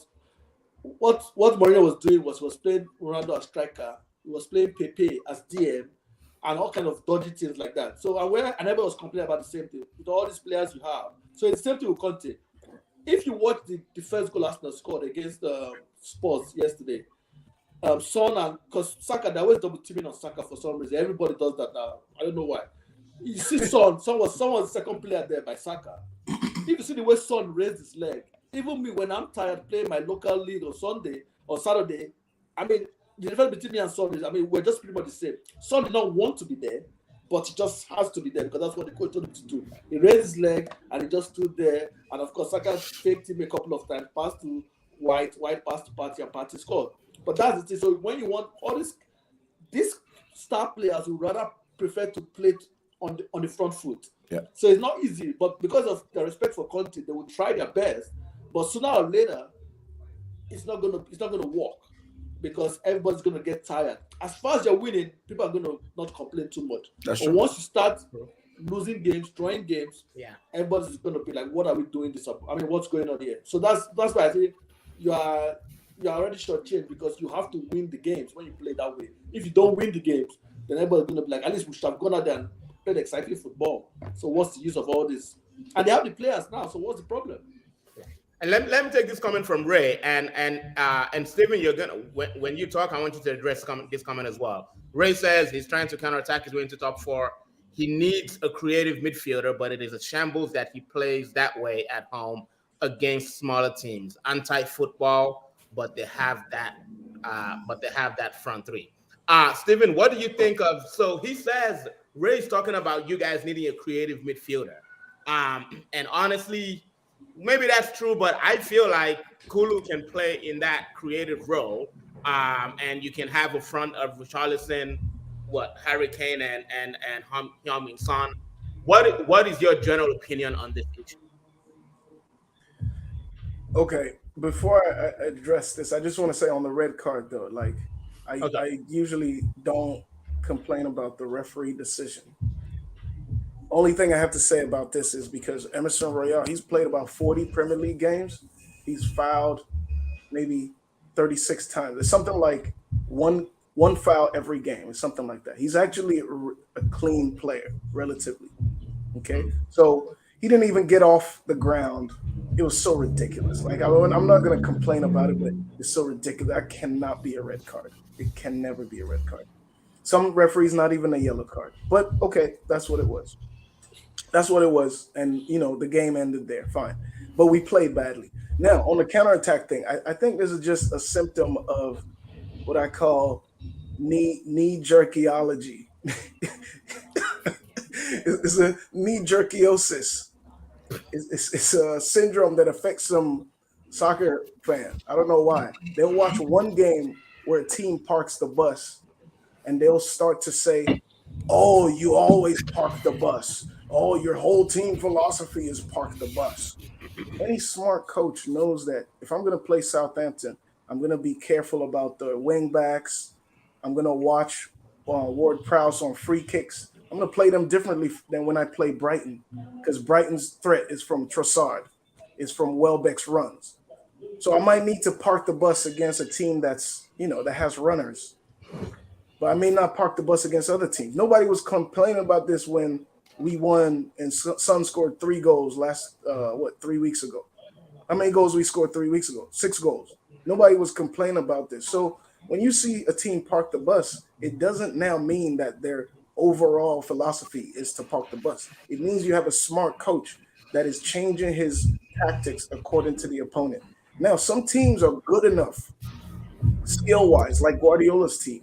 But what Mourinho was doing was playing Ronaldo as striker. He was playing Pepe as DM. And all kind of dodgy things like that. So I never was complaining about the same thing with all these players you have. So it's the same thing with Conte. If you watch the first goal Arsenal scored against Spurs yesterday, Son and because Saka, they always double teaming on Saka for some reason. Everybody does that now. I don't know why. You see Son was the second player there by Saka. If you see the way Son raised his leg, even me when I'm tired playing my local league on Sunday or Saturday, the difference between me and Son is, we're just pretty much the same. Son did not want to be there, but he just has to be there because that's what the coach told him to do. He raised his leg and he just stood there. And of course, Saka faked him a couple of times, passed to White passed to Partey, and Partey scored. But that's the thing. So when you want all these star players would rather prefer to play on the front foot. Yeah. So it's not easy, but because of the respect for Conte, they will try their best. But sooner or later, it's not gonna work. Because everybody's going to get tired. As far as you're winning, people are going to not complain too much. That's but true. once you start losing games, drawing games, everybody's going to be like, what are we doing this up? What's going on here? So that's why I think you are already shortchanged because you have to win the games when you play that way. If you don't win the games, then everybody's going to be like, at least we should have gone out there and played exciting football. So what's the use of all this? And they have the players now, so what's the problem? And let me take this comment from Ray and Stephen. You're gonna when you talk, I want you to address this comment as well. Ray says he's trying to counterattack his way into top four. He needs a creative midfielder, but it is a shambles that he plays that way at home against smaller teams. Anti-football, but they have that. Front three. Stephen, what do you think of? So he says Ray's talking about you guys needing a creative midfielder, and honestly. Maybe that's true, but I feel like Kulu can play in that creative role, and you can have a front of Richarlison, Harry Kane and Heung-min Son. What is your general opinion on this issue? Okay, before I address this, I just want to say on the red card though, I usually don't complain about the referee decision. Only thing I have to say about this is because Emerson Royale, he's played about 40 Premier League games. He's fouled maybe 36 times. It's something like one foul every game. It's something like that. He's actually a clean player, relatively. Okay? So he didn't even get off the ground. It was so ridiculous. I'm not going to complain about it, but it's so ridiculous. That cannot be a red card. It can never be a red card. Some referees, not even a yellow card. But, okay, that's what it was. That's what it was. And, the game ended there. Fine. but we played badly. Now, on the counterattack thing, I think this is just a symptom of what I call knee jerkyology. It's a knee jerkiosis. It's a syndrome that affects some soccer fans. I don't know why. They'll watch one game where a team parks the bus and they'll start to say, "Oh, you always park the bus. Oh, your whole team philosophy is park the bus." Any smart coach knows that if I'm going to play Southampton, I'm going to be careful about the wing backs. I'm going to watch Ward Prowse on free kicks. I'm going to play them differently than when I play Brighton, because Brighton's threat is from Trossard, it's from Welbeck's runs. So I might need to park the bus against a team that's, that has runners. But I may not park the bus against other teams. Nobody was complaining about this when we won and Sun scored 3 goals 3 weeks ago. How many goals we scored 3 weeks ago? 6 goals. Nobody was complaining about this. So when you see a team park the bus, it doesn't now mean that their overall philosophy is to park the bus. It means you have a smart coach that is changing his tactics according to the opponent. Now, some teams are good enough skill-wise, like Guardiola's team,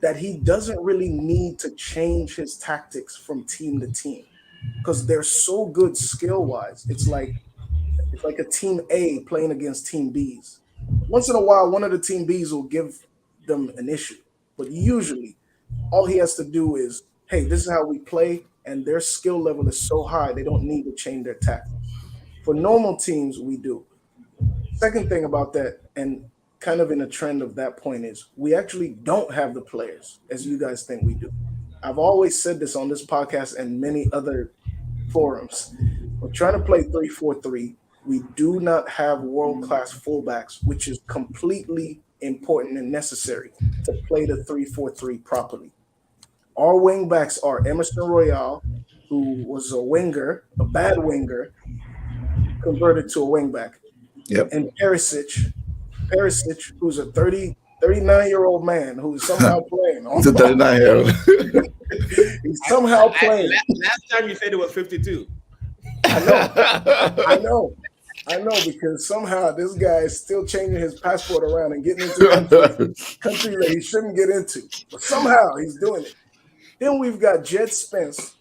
that he doesn't really need to change his tactics from team to team because they're so good skill-wise. It's like a team A playing against team B's. Once in a while, one of the team B's will give them an issue, but usually all he has to do is, hey, this is how we play, and their skill level is so high they don't need to change their tactics. For normal teams, we do. Second thing about that, and kind of in a trend of that point, is we actually don't have the players as you guys think we do. I've always said this on this podcast and many other forums. We're trying to play 3-4-3. We do not have world-class fullbacks, which is completely important and necessary to play the 3-4-3 properly. Our wingbacks are Emerson Royale, who was a winger, a bad winger, converted to a wingback. Yep. And Perisic, who's a 39-year-old man who is somehow playing. He's a 39-year-old. He's somehow playing. Last time you said it was 52. I know, because somehow this guy is still changing his passport around and getting into country that he shouldn't get into. But somehow he's doing it. Then we've got Jed Spence,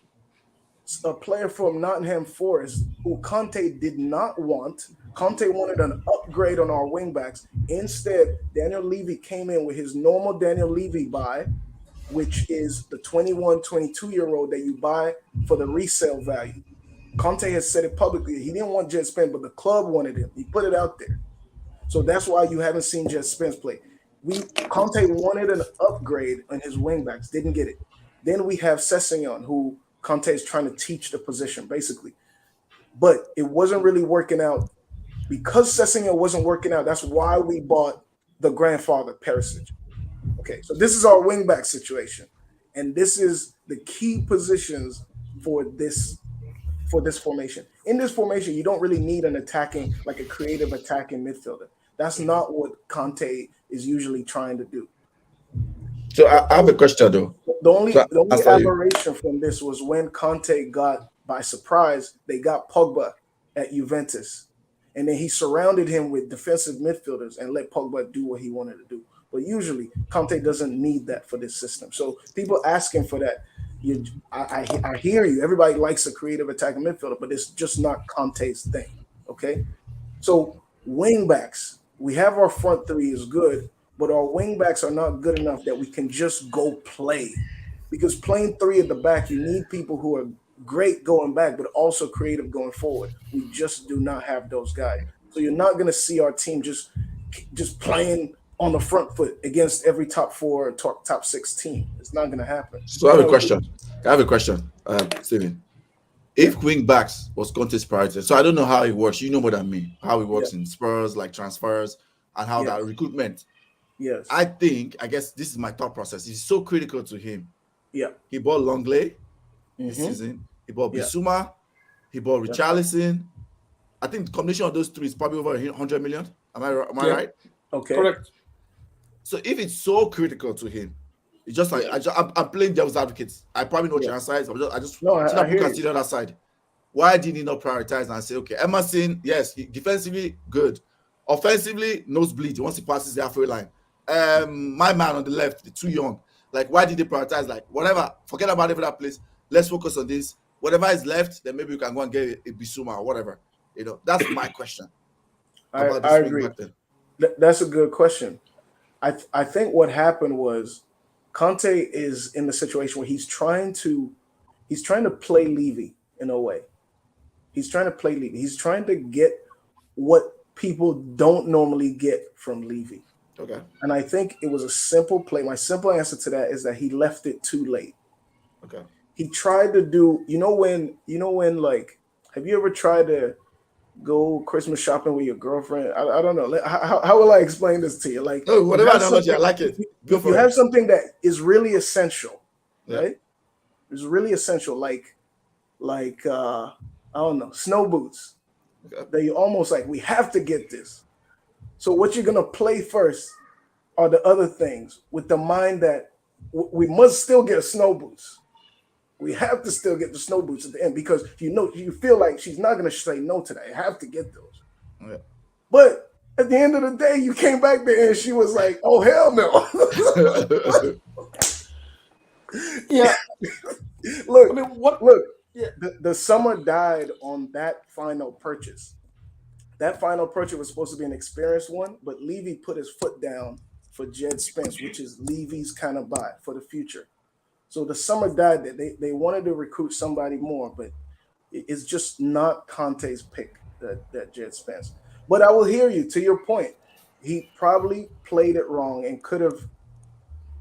a player from Nottingham Forest, who Conte did not want. Conte wanted an upgrade on our wingbacks. Instead, Daniel Levy came in with his normal Daniel Levy buy, which is the 21, 22-year-old that you buy for the resale value. Conte has said it publicly. He didn't want Jed Spence, but the club wanted him. He put it out there. So that's why you haven't seen Jed Spence play. Conte wanted an upgrade on his wingbacks, didn't get it. Then we have Sessegnon, who Conte is trying to teach the position, basically. But it wasn't really working out. Because Sessegnon wasn't working out, that's why we bought the grandfather, Perisic. Okay, so this is our wingback situation. And this is the key positions for this formation. In this formation, you don't really need an attacking, like a creative attacking midfielder. That's not what Conte is usually trying to do. So I have a question, though. The only aberration from this was when Conte got, by surprise, they got Pogba at Juventus. And then he surrounded him with defensive midfielders and let Pogba do what he wanted to do. But usually, Conte doesn't need that for this system. So people asking for that, I hear you. Everybody likes a creative attacking midfielder, but it's just not Conte's thing, okay? So wingbacks, we have our front three is good, but our wingbacks are not good enough that we can just go play. Because playing 3 at the back, you need people who are great going back, but also creative going forward. We just do not have those guys. So you're not going to see our team just playing on the front foot against every top 4 or top 6 team. It's not going to happen. So I have a question. Steven. If wing backs was Conte's priority, so I don't know how it works. You know what I mean? How it works in Spurs, like transfers, and how that recruitment. Yes. I guess this is my thought process. It's so critical to him. Yeah. He bought Longley this season. He bought Bissouma. He bought Richarlison. I think the combination of those 3 is probably over 100 million. Am I right? Okay. Correct. So if it's so critical to him, it's just like I'm playing devil's advocate. I probably know the other side. I just can see the other side. why did he not prioritize and say, okay, Emerson, yes, defensively good, offensively nosebleed once he passes the halfway line. My man on the left, too young. Like, why did they prioritize? Like, whatever, forget about every other place. Let's focus on this. Whatever is left, then maybe we can go and get a Bissouma or whatever. That's my question. I agree. That's a good question. I think what happened was Conte is in the situation where he's trying to play Levy in a way. He's trying to play Levy. He's trying to get what people don't normally get from Levy. Okay. And I think it was a simple play. My simple answer to that is that he left it too late. Okay. He tried to do, when like, have you ever tried to go Christmas shopping with your girlfriend? I don't know. How will I explain this to you? Like, whatever analogy, I like it. You have something that is really essential, right? It's really essential, like I don't know, snow boots. Okay. That you almost like, we have to get this. So what you're gonna play first are the other things, with the mind that we must still get a snow boots. We have to still get the snow boots at the end, because you feel like she's not gonna say no to that. You have to get those. Yeah. But at the end of the day, you came back there and she was like, "Oh hell no!" Yeah. Look, I mean, what? Look. Yeah. The summer died on that final purchase. That final purchase was supposed to be an experienced one, but Levy put his foot down for Jed Spence, which is Levy's kind of buy for the future. So the summer died that they wanted to recruit somebody more, but it's just not Conte's pick, that Jed Spence. But I will hear you, to your point. He probably played it wrong and could have,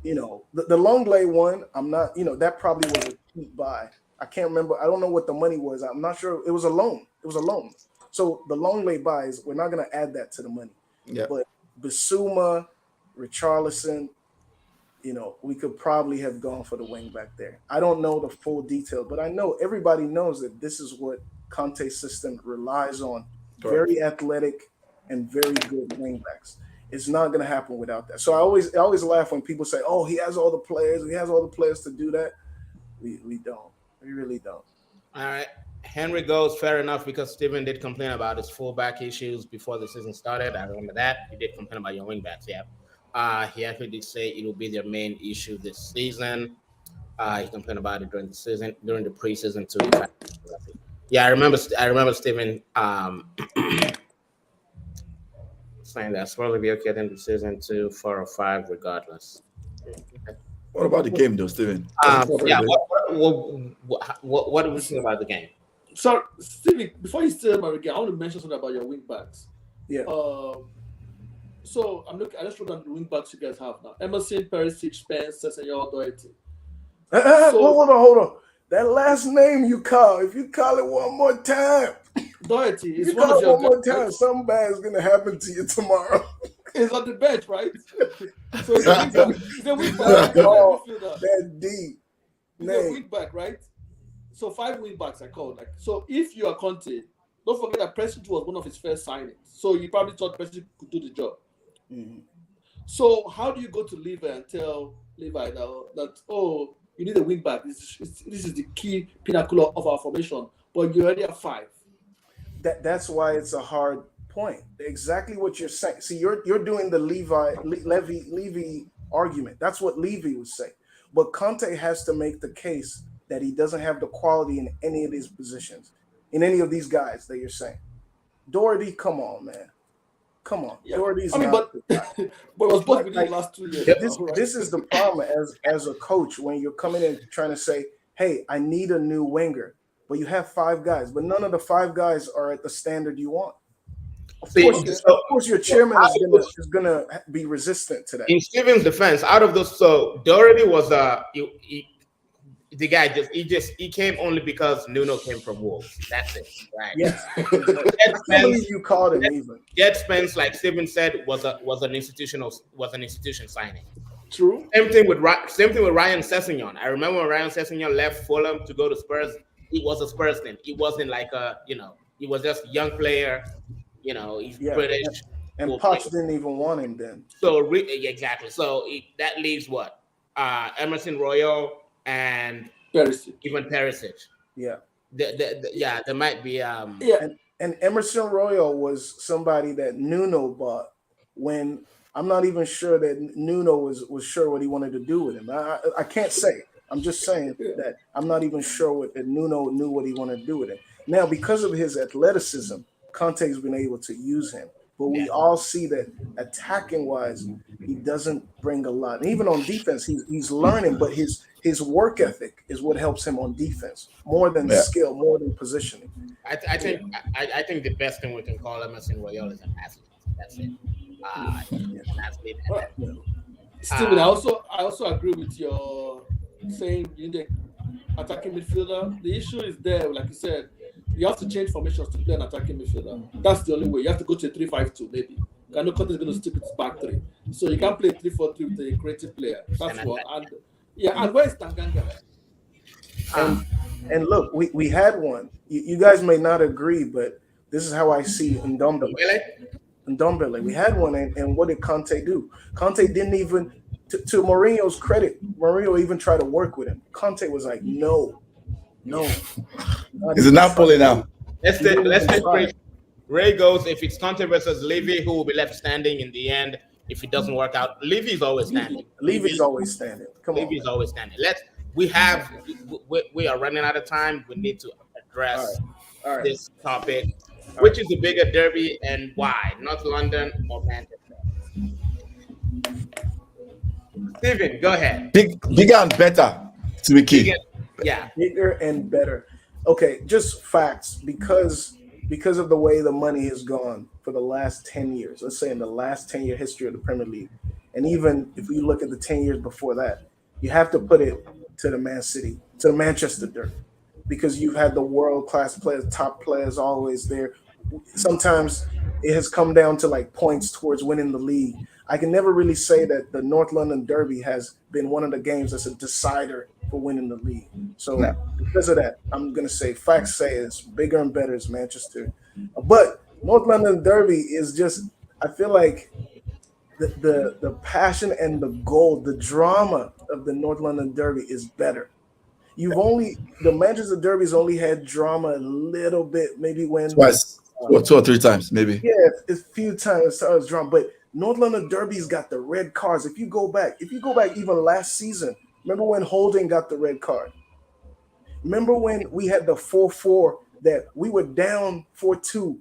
the Longley one, I'm not, that probably was a cheap buy. I can't remember. I don't know what the money was. I'm not sure. It was a loan. So the Longley buys, we're not going to add that to the money. Yeah. But Bissouma, Richarlison, we could probably have gone for the wing back there. I don't know the full detail, but I know everybody knows that this is what Conte's system relies on. Correct. Very athletic and very good wing backs. It's not going to happen without that. So I always laugh when people say, "Oh, he has all the players. He has all the players to do that." We don't. We really don't. All right. Henry goes, fair enough, because Steven did complain about his fullback issues before the season started. I remember that. He did complain about your wingbacks, yeah. He actually did say it will be their main issue this season. He complained about it during the preseason too. Yeah, I remember Steven saying that Spurs will be okay in the season 2, 4 or 5, regardless. What about the game, though, Steven? Yeah. What do we think about the game? So, Stevie, before you say about the game, I want to mention something about your wing backs. Yeah. So I just wrote down the wing backs you guys have now: Emerson, Perisic, Spence, Sessegnon, Doherty. Hold on. That last name you call, if you call it one more time, Doherty is you one call of it your one more time, something bad is gonna happen to you tomorrow. He's on the bench, right? So he's a wing back. That deep. He's a wing back, right? So 5 wing backs I called. So if you are Conte, don't forget that Perisic was one of his first signings. So you probably thought Perisic could do the job. Mm-hmm. So how do you go to Levi and tell Levi that you need a wing back? This is the key pinnacle of our formation, but you already have 5. That's why it's a hard point. Exactly what you're saying. See, you're doing the Levy argument. That's what Levy would say. But Conte has to make the case that he doesn't have the quality in any of these positions, in any of these guys that you're saying. Doherty, come on, man. Come on. Yeah. Doherty's but it was supposed to be the last 2 years. This is the problem as a coach when you're coming in trying to say, hey, I need a new winger. But you have 5 guys, but none of the 5 guys are at the standard you want. Of course, your chairman is gonna be resistant to that. In Steven's defense, out of those, so Doherty was the guy he came only because Nuno came from Wolves. That's it, right? Yes. I believe you called him even. Jed Spence, like Steven said, was an institution signing. True. Same thing with Ryan Sessegnon. I remember when Ryan Sessegnon left Fulham to go to Spurs. It was a Spurs thing. It wasn't like he was just a young player. He's British. And Poch didn't even want him then. So exactly. So that leaves what? Emerson Royal and Perisic. even Perisic. Yeah. Yeah, there might be Yeah, And Emerson Royal was somebody that Nuno bought when I'm not even sure that Nuno was sure what he wanted to do with him. I can't say. I'm just saying yeah. that I'm not even sure what that Nuno knew what he wanted to do with him. Now, because of his athleticism, Conte's been able to use him. But we Yeah. all see that attacking wise, he doesn't bring a lot. And even on defense, he's learning, but his work ethic is what helps him on defense more than Yeah. skill, more than positioning. I think the best thing we can call Emerson Royal is an athlete. That's it. He's an athlete, and Well, then, Steven, I also agree with your saying you need an attacking midfielder. The issue is there, like you said, you have to change formations to play an attacking midfielder. That's the only way. You have to go to a 3-5-2 maybe. Kano Conte is going to stick with his back three, so you can't play 3-4-3 with a creative player. That's what. And yeah, and where's Tanganga? And look, we had one. You guys may not agree, but this is how I see Ndombele. really? Ndombele. We had one, and what did Conte do? Conte didn't even, to Mourinho's credit, Mourinho even tried to work with him. Conte was like, no. Is it Napoli now? Let's take Ray. Ray goes, if it's Conte versus Levy, who will be left standing in the end if it doesn't work out? Levy's always standing. Levy's always standing. Come on. Levy's always standing. We are running out of time. We need to address All right. this topic. Which is the bigger derby and why? North London or Manchester? Steven, go ahead. Bigger and better to be key. Yeah. Bigger and better. Okay, just facts. Because of the way the money has gone for the last 10 years, let's say in the last 10-year history of the Premier League, and even if we look at the 10 years before that, you have to put it to the the Manchester derby, because you've had the world-class players, top players always there. Sometimes it has come down to like points towards winning the league. I can never really say that the North London Derby has been one of the games that's a decider for winning the league. So because of that, I'm going to say facts say it's bigger and better is Manchester. But North London Derby is just, I feel like the passion and the goal, the drama of the North London Derby is better. The Manchester Derby's only had drama a little bit, maybe when Twice, or 2 or 3 times, maybe. Yeah, it's a few times it was drama, but North London Derby's got the red cards. If you go back even last season, remember when Holding got the red card? Remember when we had the 4-4 that we were down 4-2,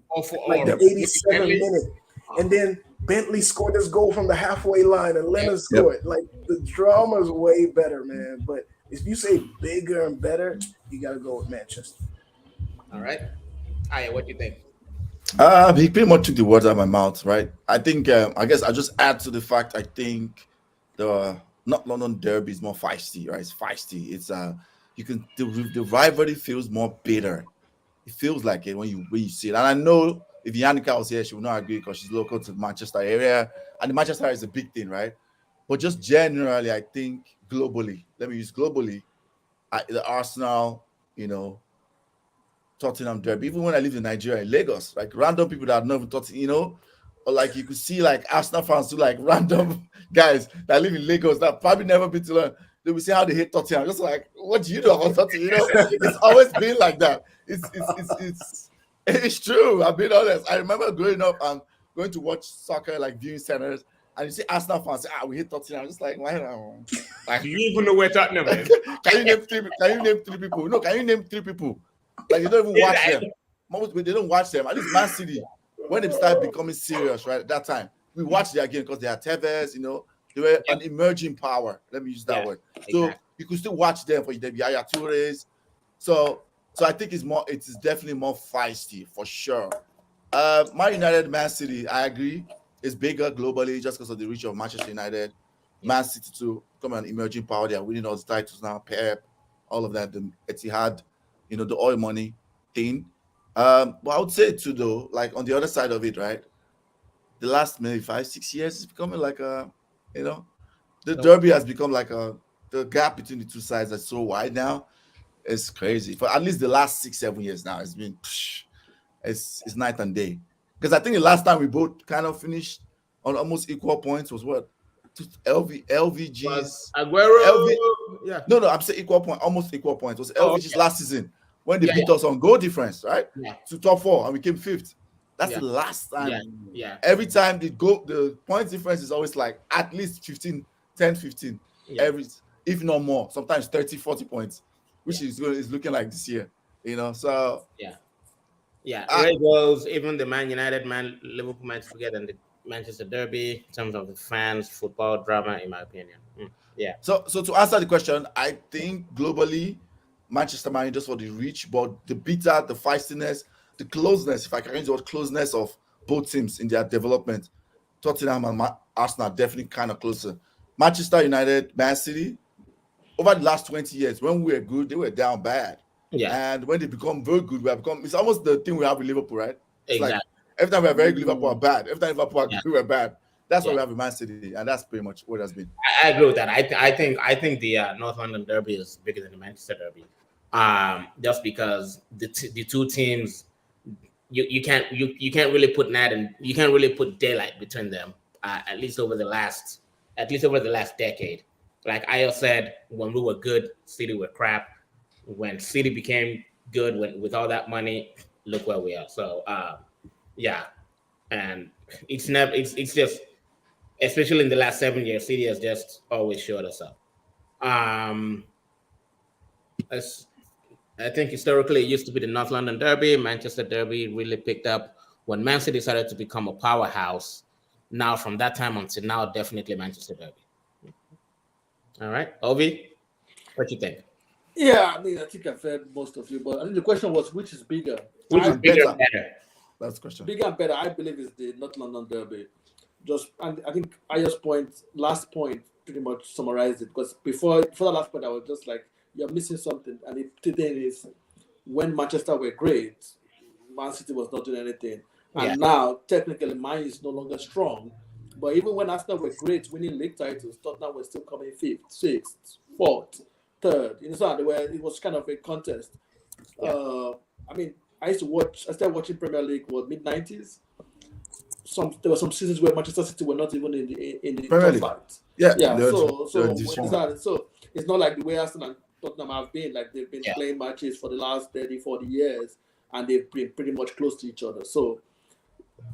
like the 87th minute, and then Bentley scored this goal from the halfway line, and Leonard scored. Like the drama's way better, man. But if you say bigger and better, you got to go with Manchester. All right. Aya, what do you think? He pretty much took the words out of my mouth, right? I think, I guess I'll just add to the fact, I think the North London Derby is more feisty, right? It's feisty. It's, the rivalry feels more bitter. It feels like it when you see it. And I know if Yannicka was here, she would not agree because she's local to the Manchester area. And the Manchester area is a big thing, right? But just generally, I think globally, let me use globally, the Arsenal, Tottenham derby. Even when I lived in Nigeria, in Lagos, like random people that I've never thought, or like you could see like Arsenal fans do like random guys that live in Lagos that probably never been to learn. They will see how they hate Tottenham. Just like, what do you know about Tottenham? It's always been like that. It's true. I'm being honest. I remember growing up and going to watch soccer like viewing centers, and you see Arsenal fans say, we hate Tottenham. I'm just like, why not? Like, you even know where Tottenham is? Can you name 3 people? No, can you name 3 people? Like, you don't even watch them. Most they don't watch them. At least Man City, when they start becoming serious, right, at that time, we watched their game because they had Tevez, they were an emerging power. Let me use that word. So you could still watch them for the Yaya Toures. So I think it is definitely more feisty for sure. Man United, Man City, I agree, is bigger globally just because of the reach of Manchester United. Man City to become an emerging power. They are winning all the titles now. Pep, all of that. The Etihad, the oil money thing. But I would say too, though, like on the other side of it, right? The last maybe 5-6 years, it's becoming like the derby has become like the gap between the two sides is so wide now. It's crazy. For at least the last 6-7 years now, it's been it's night and day. Because I think the last time we both kind of finished on almost equal points was what? LVG's Aguero. No, I'm saying equal point, almost equal points. It was LVG's last season when they beat us on goal difference, right? Yeah. To top 4 and we came 5th. That's Yeah. the last time. Yeah. Yeah. Every time the point difference is always like at least 15, 10, 15. Yeah. Every, if not more, sometimes 30, 40 points, which is looking like this year, So yeah, Red Bulls, even the Man United, Liverpool match together, and the Manchester Derby, in terms of the fans, football drama, in my opinion. Yeah. So to answer the question, I think globally, Manchester Man just for the reach, but the bitter, the feistiness, the closeness, if I can use the word closeness of both teams in their development, Tottenham and Arsenal are definitely kind of closer. Manchester United, Man City, over the last 20 years, when we were good, they were down bad. Yeah. And when they become very good, we have become, it's almost the thing we have with Liverpool, right? It's exactly. like every time we are very good, Liverpool are bad. Every time Liverpool are good, we're bad. That's what we have with Man City, and that's pretty much what it has been. I agree with that. I think the North London Derby is bigger than the Manchester Derby, just because the two teams, you can't really put you can't really put daylight between them. At least over the last decade. Like Ayo said, when we were good, City were crap. When City became good, with all that money, look where we are. So yeah, and it's just, especially in the last 7 years, City has just always showed us up. I think historically it used to be the North London Derby. Manchester Derby really picked up when Man City decided to become a powerhouse. Now, from that time until now, definitely Manchester Derby. All right, Ovi, what you think? Yeah, I mean, I think I've heard most of you, but I think the question was which is bigger? Which is bigger and better? That's the question. Bigger and better, I believe, is the North London Derby. And I think Ayo's last point, pretty much summarized it. Because before the last point, I was just like, you're missing something. And the thing is, when Manchester were great, Man City was not doing anything. And now, technically, Man is no longer strong. But even when Arsenal were great, winning league titles, Tottenham were still coming 5th, 6th, 4th, 3rd. It was kind of a contest. I mean, I started watching Premier League mid-90s. There were some seasons where Manchester City were not even in the top flight. So it's not like the way Arsenal and Tottenham have been. Like they've been playing matches for the last 30, 40 years, and they've been pretty much close to each other. So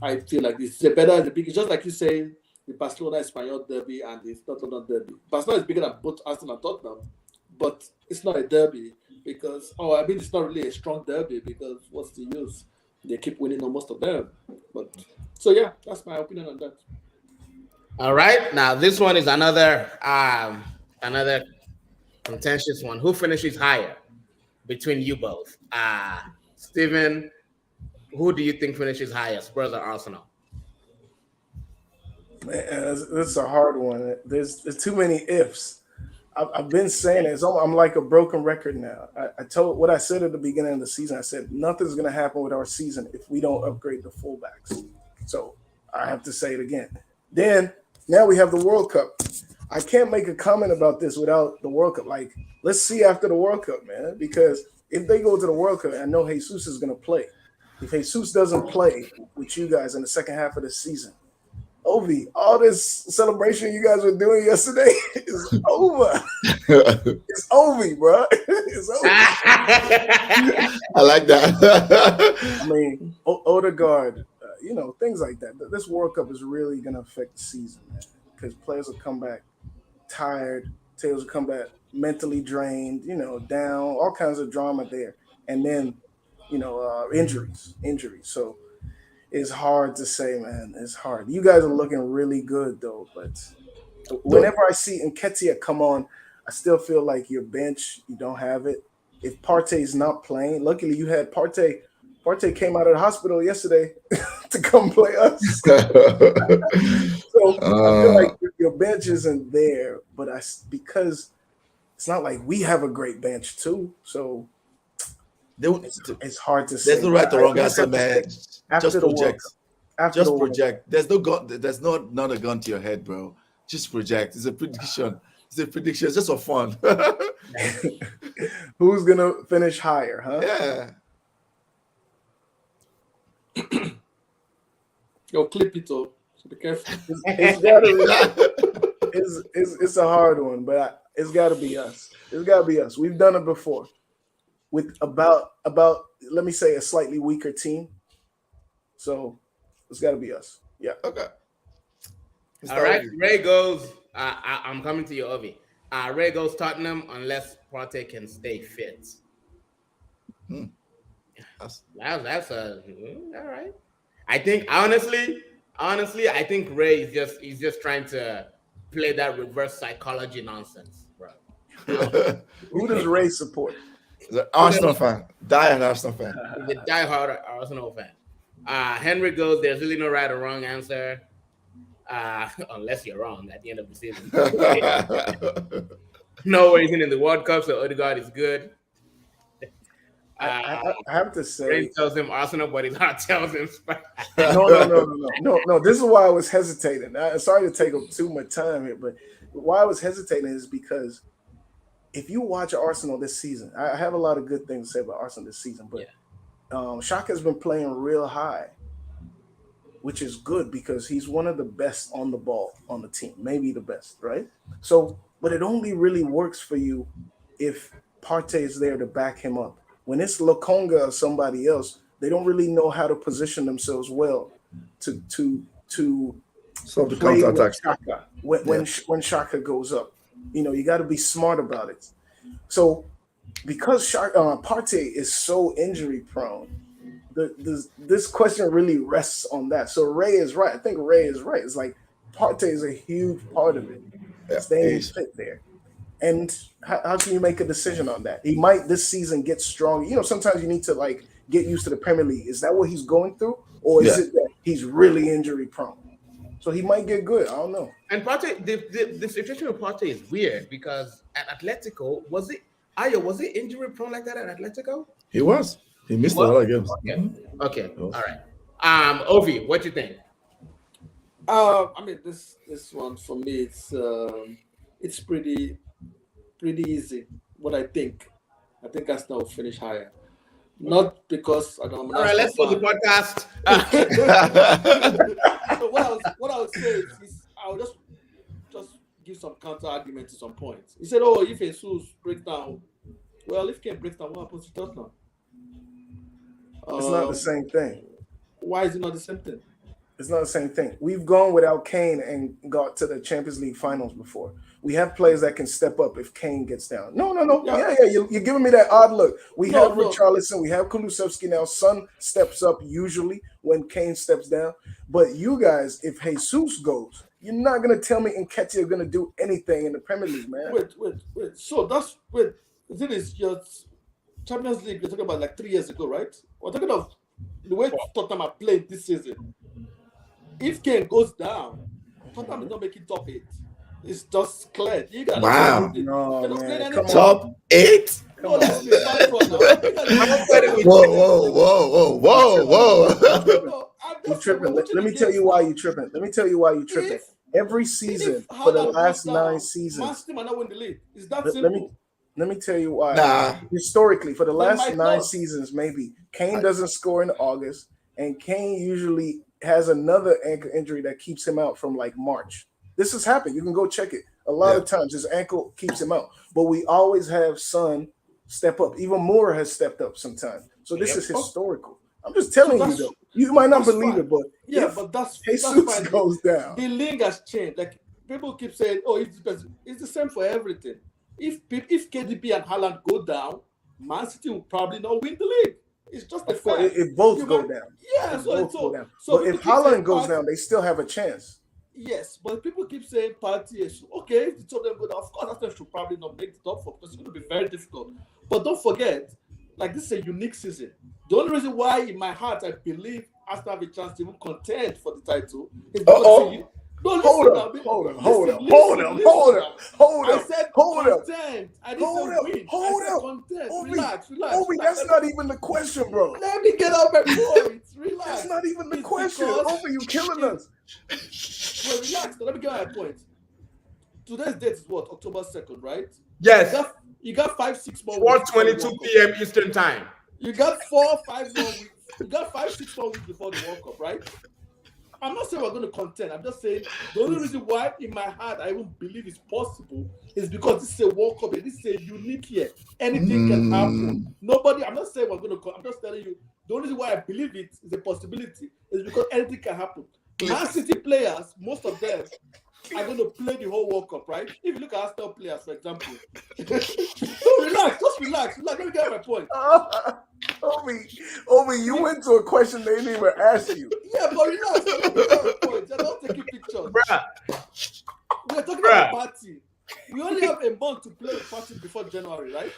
I feel like this is it's just like you say, the Barcelona Espanyol derby and the Tottenham derby. Barcelona is bigger than both Arsenal and Tottenham, but it's not a derby because it's not really a strong derby because what's the use? They keep winning on most of them. But so yeah, that's my opinion on that. All right, now this one is another contentious one. Who finishes higher between you both? Steven, who do you think finishes higher, Spurs or Arsenal? Man, that's a hard one. There's too many ifs. I've been saying it. I'm like a broken record now. I told what I said at the beginning of the season. I said nothing's going to happen with our season if we don't upgrade the fullbacks. So I have to say it again. Then now we have the World Cup. I can't make a comment about this without the World Cup. Like, let's see after the World Cup, man. Because if they go to the World Cup, I know Jesus is going to play. If Jesus doesn't play with you guys in the second half of the season, Ovi, all this celebration you guys were doing yesterday is over. It's Ovi, bro. It's over. I like that. I mean, Odegaard, things like that. This World Cup is really going to affect the season, man, because players will come back tired, players will come back mentally drained, down, all kinds of drama there. And then, injuries. So it's hard to say, man. It's hard. You guys are looking really good, though. But whenever I see Nketiah come on, I still feel like your bench, you don't have it. If Partey's not playing, luckily you had Partey. Partey came out of the hospital yesterday to come play us. So I feel like your bench isn't there, but because it's not like we have a great bench too. So it's hard to say. There's no right or wrong answer, man. Just project. Just project. There's no gun. There's not a gun to your head, bro. Just project. It's a prediction. It's just for fun. Who's gonna finish higher, huh? Yeah. Yo, clip it up. So be careful. It's a hard one, but it's got to be us. It's got to be us. We've done it before. with about let me say a slightly weaker team. So it's got to be us. Yeah. Okay. All right, Ray goes. I'm coming to you, Ovi. Ray goes Tottenham unless Partey can stay fit. That's all right. I think honestly, I think Ray is just trying to play that reverse psychology nonsense, bro. Who does Ray support? He's an Arsenal fan. Die-hard Arsenal fan. He's a diehard Arsenal fan. Henry goes, there's really no right or wrong answer. Unless you're wrong at the end of the season. No reason in the World Cup, so Odegaard is good. I have to say, Brain tells him Arsenal, but his heart tells him. No. This is why I was hesitating. Sorry to take up too much time here, but why I was hesitating is because if you watch Arsenal this season, I have a lot of good things to say about Arsenal this season, but Xhaka has been playing real high, which is good because he's one of the best on the ball on the team, maybe the best, right? So, but it only really works for you if Partey is there to back him up. When it's Lokonga or somebody else, they don't really know how to position themselves well to So the play with counter-attack. Xhaka when Xhaka goes up. You know, you got to be smart about it. So because Partey is so injury prone, this question really rests on that. So Ray is right. I think Ray is right. It's like Partey is a huge part of it. Staying fit there. And how can you make a decision on that? He might this season get strong. You know, sometimes you need to like get used to the Premier League. Is that what he's going through? Or is it that he's really injury prone? So he might get good. I don't know. And Partey, the situation with Partey is weird because at Atletico, was it injury prone like that at Atletico? He was. He missed a lot of games. Okay. All right. Ovi, what you think? I mean, this one for me, it's pretty easy. What I think Arsenal will finish higher, not because I don't. All right, let's close the podcast. So what I would say is I would just give some counter argument to some points. He said, "Oh, if Jesus breaks down, well, if Kane breaks down, what happens to Tottenham?" It's not the same thing. Why is it not the same thing? It's not the same thing. We've gone without Kane and got to the Champions League finals before. We have players that can step up if Kane gets down. No. Yeah. You're giving me that odd look. We have Richarlison. We have Kulusevski now. Son steps up usually when Kane steps down. But you guys, if Jesus goes, you're not going to tell me Nketiah are going to do anything in the Premier League, man. Wait. So that's the thing is your Champions League. You're talking about like 3 years ago, right? We're talking of the way Tottenham are playing this season. If Kane goes down, Tottenham is not making top 8. It's just clear. You got Wow. No, man. Come Top on. 8? Come on. Whoa. You're tripping. Let me tell you why you're tripping. Every season for the last 9 seasons. Man City might not win the league. It's that simple. Let me tell you why. Nah. Historically, for the last 9 not. seasons, maybe Kane doesn't score in August, and Kane usually has another ankle injury that keeps him out from like March. This has happened. You can go check it. A lot of times his ankle keeps him out. But we always have Son step up. Even Moore has stepped up sometimes. So this is historical. I'm just telling you though. You might not believe it, but but that's Jesus goes down. The league has changed. Like people keep saying, "Oh, it's the same for everything." If KDB and Haaland go down, Man City will probably not win the league. It's just the fact. If both go down. Yeah, So but if Haaland goes down, they still have a chance. Yes, but people keep saying Partey is okay. If the two of them go down, of course, Arsenal should probably not make the top 4 because it's going to be very difficult. But don't forget, like this is a unique season. The only reason why, in my heart, I believe Arsenal have a chance to even contend for the title is because Hold up. I said contend. I didn't say win. Contend. Relax. Obi, that's not even the question, bro. Let me get out my points. Relax. That's not even the question. Obi, you killing us. Well, relax. Let me get my point. Today's date is what? October 2nd, right? Yes. You got 5-6 more weeks. 4:22 p.m. Eastern time. You got 4-5 more weeks. You got 5-6 more weeks before the World Cup, right? I'm not saying we're going to contend. I'm just saying the only reason why, in my heart, I even believe it's possible is because this is a World Cup. This is a unique year. Anything can happen. Nobody. I'm not saying we're going to. I'm just telling you the only reason why I believe it is a possibility is because anything can happen. Man City players, most of them are going to play the whole World Cup, right? If you look at Arsenal players, for example, so relax, just relax. Let me get my point. Obi, you went to a question they didn't even ask you. Yeah, but relax. Let me get my point. You're not taking pictures. Bruh. We're talking about party. We only have a month to play with party before January, right?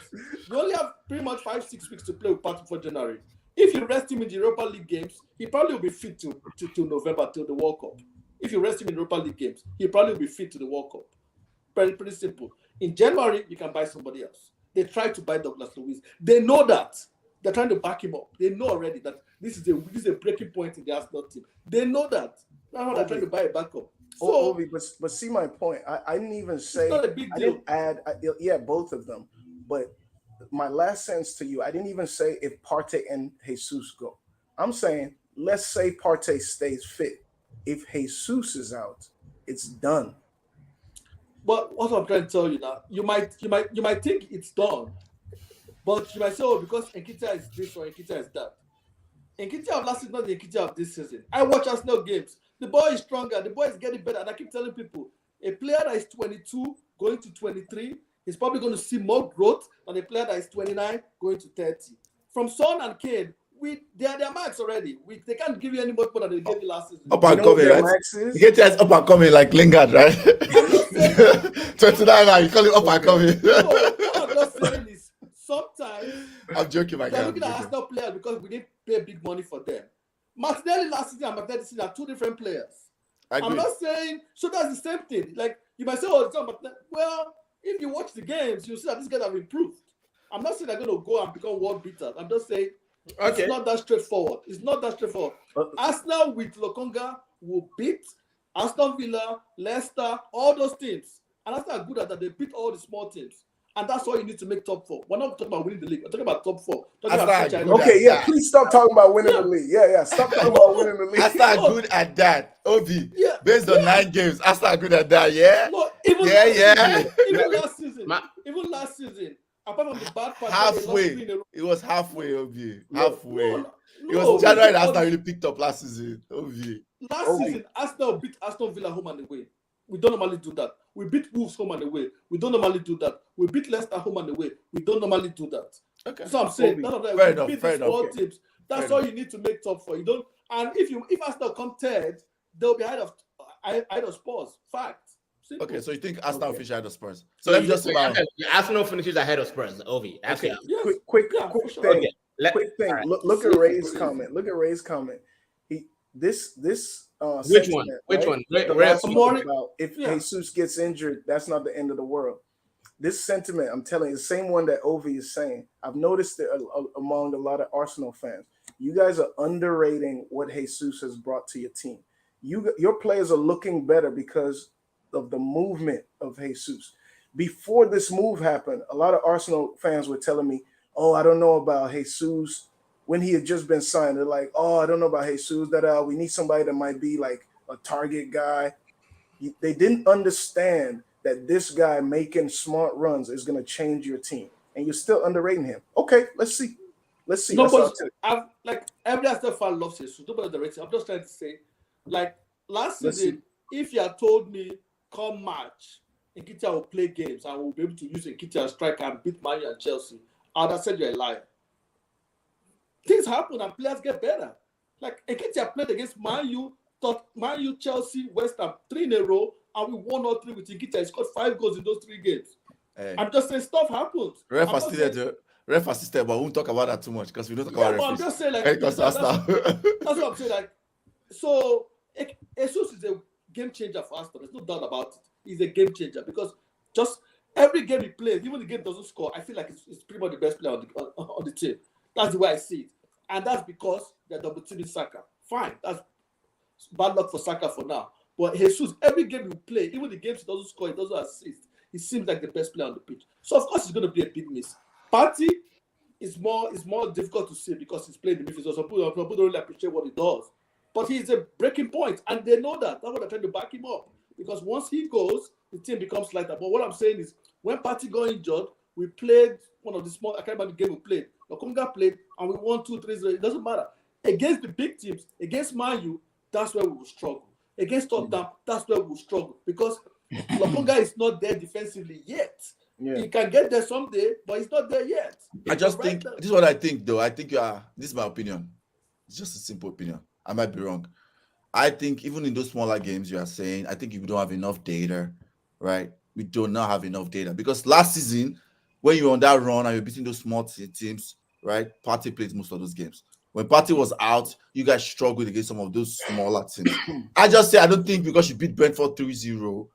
We only have pretty much 5-6 weeks to play with party before January. If you rest him in the Europa League games, he probably will be fit to November, till the World Cup. If you rest him in Europa League games, he probably will be fit to the World Cup. Pretty simple. In January, you can buy somebody else. They try to buy Douglas Luiz. They know that. They're trying to back him up. They know already that this is a breaking point in the Arsenal team. They know that. That's how they're trying to buy a backup. So, Obi, but see my point. I didn't even say. It's not a big deal. I didn't add. Both of them. But my last sentence to you, I didn't even say if Partey and Jesus go. I'm saying let's say Partey stays fit. If Jesus is out, it's done. But what I'm trying to tell you now, you might think it's done, but you might say, oh, because Nketiah is this or Nketiah is that. Nketiah of last season, not the Nketiah of this season. I watch Arsenal games. The boy is stronger. The boy is getting better. And I keep telling people, a player that is 22 going to 23 is probably going to see more growth than a player that is 29 going to 30. From Son and Kane, they are their marks already. They can't give you any more than they gave you last season. Up and coming, right? Nketiah is up and coming like Lingard, right? 29 now, you call him up and coming. No, what I'm just saying is sometimes I'm joking, my guy. they're looking at Arsenal players because we didn't pay big money for them. Martinelli last season and Martinelli this season are two different players. I'm not saying so. That's the same thing. Like you might say, "Oh, it's not Martinelli." Well, if you watch the games, you see that these guys have improved. I'm not saying they're going to go and become world beaters. I'm just saying it's not that straightforward. It's not that straightforward. Arsenal with Lokonga will beat Aston Villa, Leicester, all those teams, and Arsenal are good at that. They beat all the small teams. And that's all you need to make top 4. We're not talking about winning the league. We're talking about top 4. Please stop talking about winning the league. Yeah. Stop talking about winning the league. Arsenal are good at that. Obi, based on 9 games, Arsenal are good at that. Yeah. No, even last season, apart from the bad part, halfway. It was halfway, Obi. Halfway. It was January that Arsenal really picked up last season. Obi. Last season, Arsenal beat Aston Villa home and away. We don't normally do that. We beat Wolves home and away. We don't normally do that. We beat Leicester home and away. We don't normally do that. Okay. So I'm saying none of that. We beat the small teams. That's all you need to make top 4. You don't. And if Arsenal come third, they'll be ahead of Spurs. Fact. Simple. Okay, so you think Arsenal finish ahead of Spurs? So let me just Arsenal finishes ahead of Spurs. Ovi. Okay. Quick thing. Quick thing. Right. Look at Ray's comment. Which one? Which one? If Jesus gets injured, that's not the end of the world. This sentiment, I'm telling you, the same one that Ovi is saying. I've noticed it among a lot of Arsenal fans. You guys are underrating what Jesus has brought to your team. Your players are looking better because of the movement of Jesus. Before this move happened, a lot of Arsenal fans were telling me, "Oh, I don't know about Jesus." When he had just been signed, they're like, "Oh, I don't know about Jesus. We need somebody that might be like a target guy." They didn't understand that this guy making smart runs is going to change your team, and you're still underrating him. Okay, let's see. No, but like every Arsenal fan loves Jesus. Nobody underrates him. I'm just trying to say, like last season, if you had told me come March, Nketiah will play games and we'll be able to use Nketiah as striker and beat Man U and Chelsea, I would have said you're a liar. Things happen and players get better. Like Nketiah played against Man U, Chelsea, West Ham 3 in a row, and we won all 3 with Nketiah. He scored 5 goals in those 3 games. Hey. I'm just saying stuff happens. Ref assisted, but we won't talk about that too much because we don't talk about referees. I'm just saying, like, that's what I'm saying. Like, so Jesus is a game changer for Arsenal. There's no doubt about it. He's a game changer because just every game he plays, even the game doesn't score, I feel like it's pretty much the best player on the team. That's the way I see it. And that's because they're double teaming Saka. Fine. That's bad luck for Saka for now. But Jesus, every game you play, even the games he doesn't score, he doesn't assist, he seems like the best player on the pitch. So, of course, it's going to be a big miss. Partey is more difficult to see because he's playing the midfield. So some people don't really appreciate what he does. but he's a breaking point, and they know that. That's what they're trying to back him up. Because once he goes, the team becomes lighter. But what I'm saying is, when Partey got injured, we played one of the small. I can't remember the game we played. Lokonga played, and we won 2-3-0. It doesn't matter. Against the big teams, against Man U, that's where we will struggle. Against Tottenham, that's where we will struggle because Lokonga is not there defensively yet. Yeah. He can get there someday, but he's not there yet. I just think this is what I think, though. I think this is my opinion. It's just a simple opinion. I might be wrong. I think even in those smaller games you are saying, I think if we don't have enough data, right? We do not have enough data because last season, when you were on that run and you're beating those small teams, right? Partey played most of those games. When Partey was out, you guys struggled against some of those smaller teams. I just say I don't think because you beat Brentford 3-0,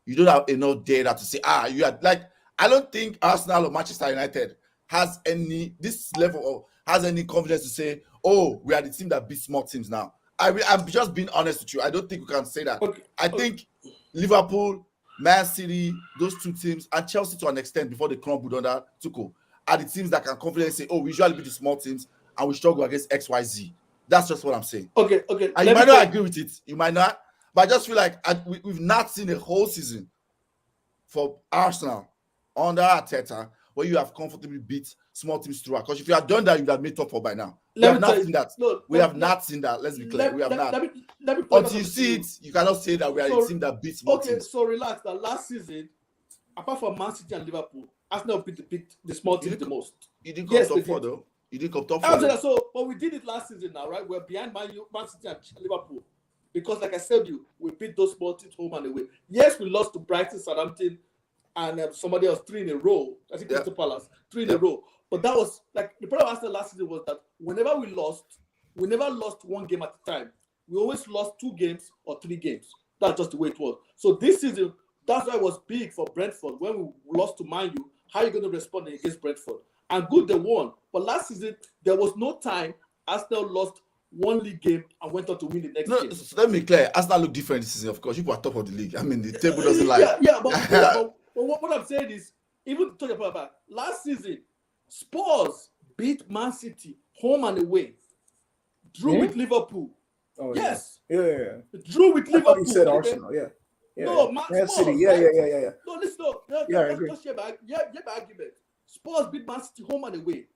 you don't have enough data to say, you are like, I don't think Arsenal or Manchester United has any confidence to say, oh, we are the team that beats small teams now. I'm just being honest with you. I don't think we can say that. Okay. I think Liverpool, Man City, those two teams, and Chelsea to an extent before they crumbled under Tuchel, are the teams that can confidently say, oh, we usually beat the small teams and we struggle against XYZ. That's just what I'm saying. Okay. And you might not agree with it. You might not. But I just feel like we've not seen a whole season for Arsenal under Arteta where you have comfortably beat small teams throughout. Because if you had done that, you would have made top 4 by now. We have not seen that. We have not seen that. Let's be clear. We have not. Let me Until you see it, you cannot say that we are a team that beats small teams. Okay, so relax. That last season, apart from Man City and Liverpool, Arsenal beat the small teams the most. You didn't come top 4, though. You didn't come top 4. So, but we did it last season now, right? We're behind Man City and Liverpool. Because, like I said, we beat those small teams home and away. Yes, we lost to Brighton, Southampton, and somebody else 3 in a row. I think Crystal Palace, 3 in a row. But that was like the problem of Arsenal last season was that whenever we never lost one game at a time. We always lost 2 games or 3 games. That's just the way it was. So this season, that's why it was big for Brentford. When we lost to Man U, how are you going to respond against Brentford? And good, they won. But last season, there was no time Arsenal lost 1 league game and went on to win the next game. So let me be clear. Arsenal look different this season, of course. You are top of the league. I mean, the table doesn't lie. But what I'm saying is, even to talk about last season, Spurs beat Man City home and away. Drew with Liverpool. Oh, yes. Yeah. Drew with Liverpool. You said Arsenal, yeah. No, Man City. Spurs, Yeah. No, listen, just hear my argument. Spurs beat Man City home and away.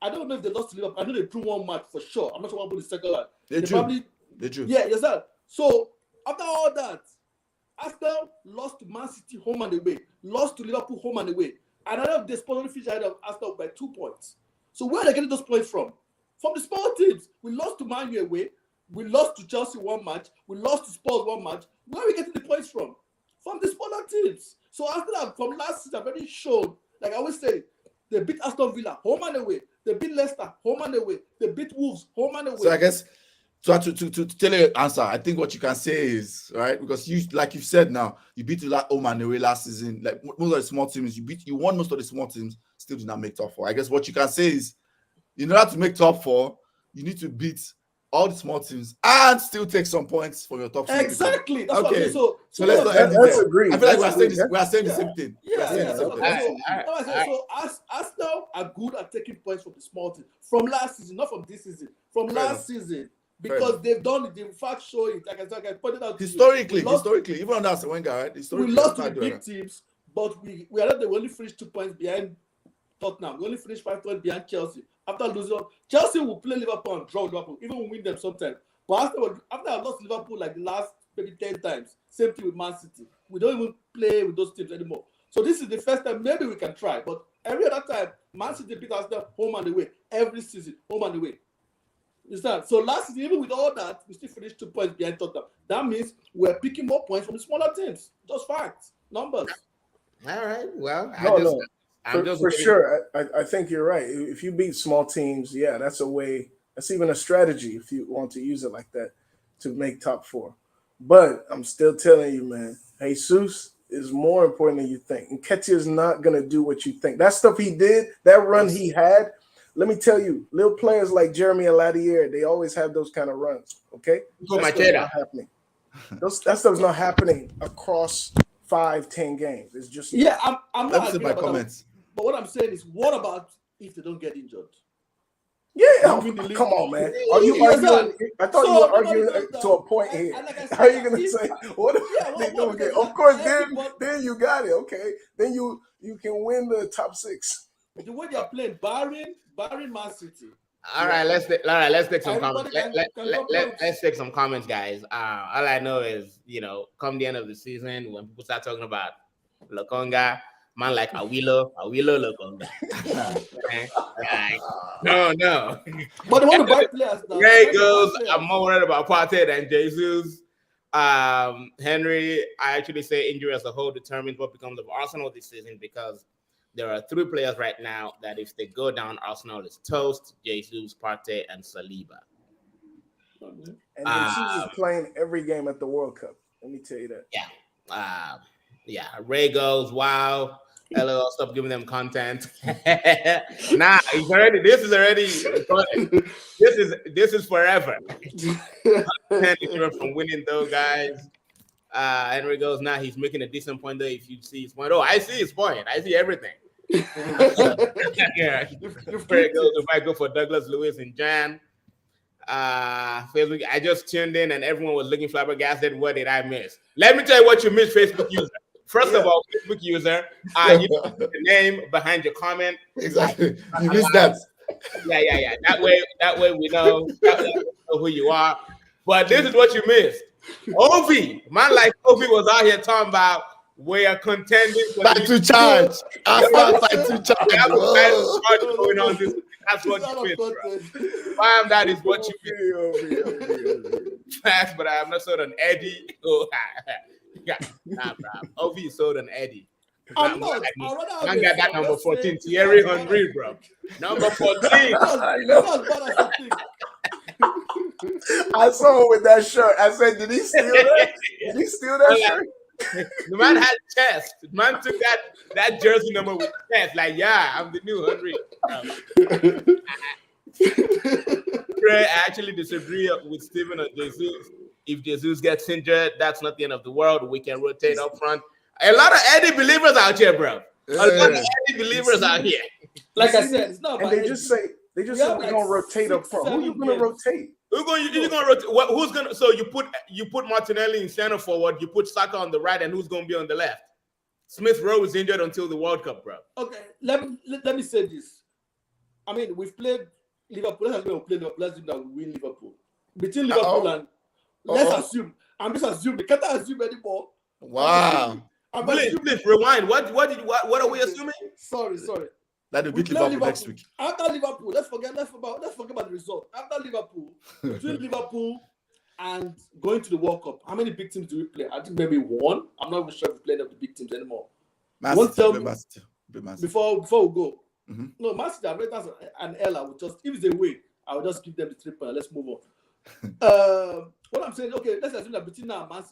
I don't know if they lost to Liverpool. I know they drew 1 match for sure. I'm not sure what about the second one. They drew. Yeah, yes, sir. So after all that, Arsenal lost to Man City home and away, lost to Liverpool home and away. And I know they only finished ahead of Arsenal by 2 points. So where are they getting those points from? From the small teams. We lost to Man U away. We lost to Chelsea 1 match. We lost to Spurs 1 match. Where are we getting the points from? From the smaller teams. So Arsenal from last season have already shown, like I always say, they beat Aston Villa home and away. They beat Leicester home and away. They beat Wolves home and away. So I guess to tell you your answer, I think what you can say is right because you, like you've said now, you beat home and away last season. Like most of the small teams, you won most of the small teams, still did not make top 4. I guess what you can say is, in order to make top 4, you need to beat all the small teams and still take some points from your top 4. Exactly. That's okay. What so let's not end it there. I feel like we are saying the same thing. So Arsenal are good at taking points from the small team from last season, not from this season. From last season. Because they've done it, they in fact show it. Like I pointed out historically, even under Arsene Wenger, right? We lost to the big teams, but we are not. They only finished 2 points behind Tottenham. We only finished 5 points behind Chelsea. After losing, Chelsea will play Liverpool and draw Liverpool, even win them sometimes. But after I lost Liverpool like the last maybe 10 times, same thing with Man City. We don't even play with those teams anymore. So this is the first time maybe we can try. But every other time, Man City beat Arsenal home and away every season, home and away. So last season, even with all that, we still finished 2 points behind Tottenham. That means we're picking more points from the smaller teams. Just facts, numbers. All right. Well, for sure. I think you're right. If you beat small teams, yeah, that's a way. That's even a strategy if you want to use it like that to make top 4. But I'm still telling you, man, Jesus is more important than you think. And Nketiah is not gonna do what you think. That stuff he did, that run he had. Let me tell you, little players like Jeremy and Ladier, they always have those kind of runs. Okay, that's not happening. That stuff's not happening across 5-10 games. It's just I'm not. My comments. But what I'm saying is, what about if they don't get injured? Yeah, win the league. come on, man. Are you Yes, arguing? I thought you So, were arguing nobody knows to that. a point here. And like I said, How are you gonna if- say what if Yeah, they what don't get? because Of course, everybody- then you got it. Okay, then you can win the top 6. the way they are playing, barring Man City. All right, let's take some Everybody comments. Let's take some comments, guys. All I know is, come the end of the season, when people start talking about Lokonga, man like Awilo Lokonga. No. But they want to buy players now. Ray goes, I'm more worried about Partey than Jesus. Henry, I actually say injury as a whole determines what becomes of Arsenal this season, because there are 3 players right now that if they go down, Arsenal is toast: Jesus, Partey, and Saliba. And Jesus is playing every game at the World Cup. Let me tell you that. Yeah. Ray goes, wow. Hello, stop giving them content. Nah, this is forever. From winning though, guys. Henry goes, he's making a decent point though. If you see his point, I see his point. I see everything. Yeah. Ray goes, if I go for Douglas Lewis and Jan. Facebook, I just tuned in and everyone was looking flabbergasted. What did I miss? Let me tell you what you missed, Facebook user. First of all, Facebook user, you put the name behind your comment. Exactly. You missed that. Yeah. That way we know who you are. But this is what you missed. Ovi, man like Ovi was out here talking about we are contending for back to charge. Back to charge. Going on this. That's what you missed, bro. Bam, that is what you missed. Facts, but I'm not sold on Eddie. Nah, bro. Ovi is sold on Eddie. I'm not. I got that number 14. Thierry Henry, bro. Number 14. I saw him with that shirt. I said, did he steal that? Did he steal that shirt? The man had chest. The man took that jersey number with chest. Like, yeah, I'm the new Henry. I actually disagree with Steven or Jesus. If Jesus gets injured, that's not the end of the world. We can rotate up front. A lot of Eddie believers out here, bro. A lot of Eddie believers out here. Like I said, it's not. And they just say we're gonna rotate up front. Who are you gonna rotate? You're gonna rotate. Who's gonna? So you put Martinelli in center forward. You put Saka on the right, and who's gonna be on the left? Smith Rowe is injured until the World Cup, bro. Okay, let me say this. I mean, we've played Liverpool. Let's assume that we win Liverpool. Between Liverpool and let's assume. I'm just assuming. Can't assume anymore. Wow. Please rewind. What are we assuming? Sorry. That will beat Liverpool next week. After Liverpool, let's forget about the result. After Liverpool, between Liverpool and going to the World Cup, how many big teams do we play? I think maybe 1. I'm not even sure if we play any of the big teams anymore. Before we go. Mm-hmm. No, Man City, Americans and L, I would just, if it's a win, I will just give them the 3 points. Let's move on. What I'm saying, okay, let's assume that between now and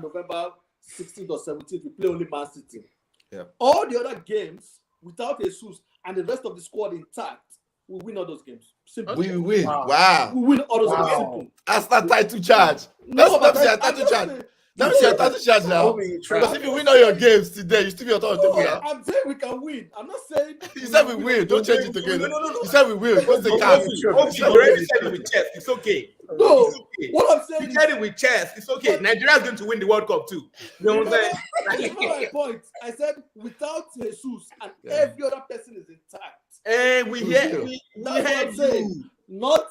November 16th or 17th, we play only Man City. Yeah. All the other games, without Jesus and the rest of the squad intact, we win all those games. Simple. We win. Wow. We win all those games. Simple. That's not title charge. Let me see a title charge. Let me see a title charge now. Because if you win all your games today, you still be on top of the table now. I'm saying we can win. I'm not saying You said we will. Don't change it again. No. You said we will. What's the cast? You already said it with chest. It's okay. No. It's okay. What I'm saying You said it with chest. It's okay. Nigeria's going to win the World Cup too. You know what I'm saying? That's my point. I said without Jesus and every other person is intact. And we That's what I'm saying. Not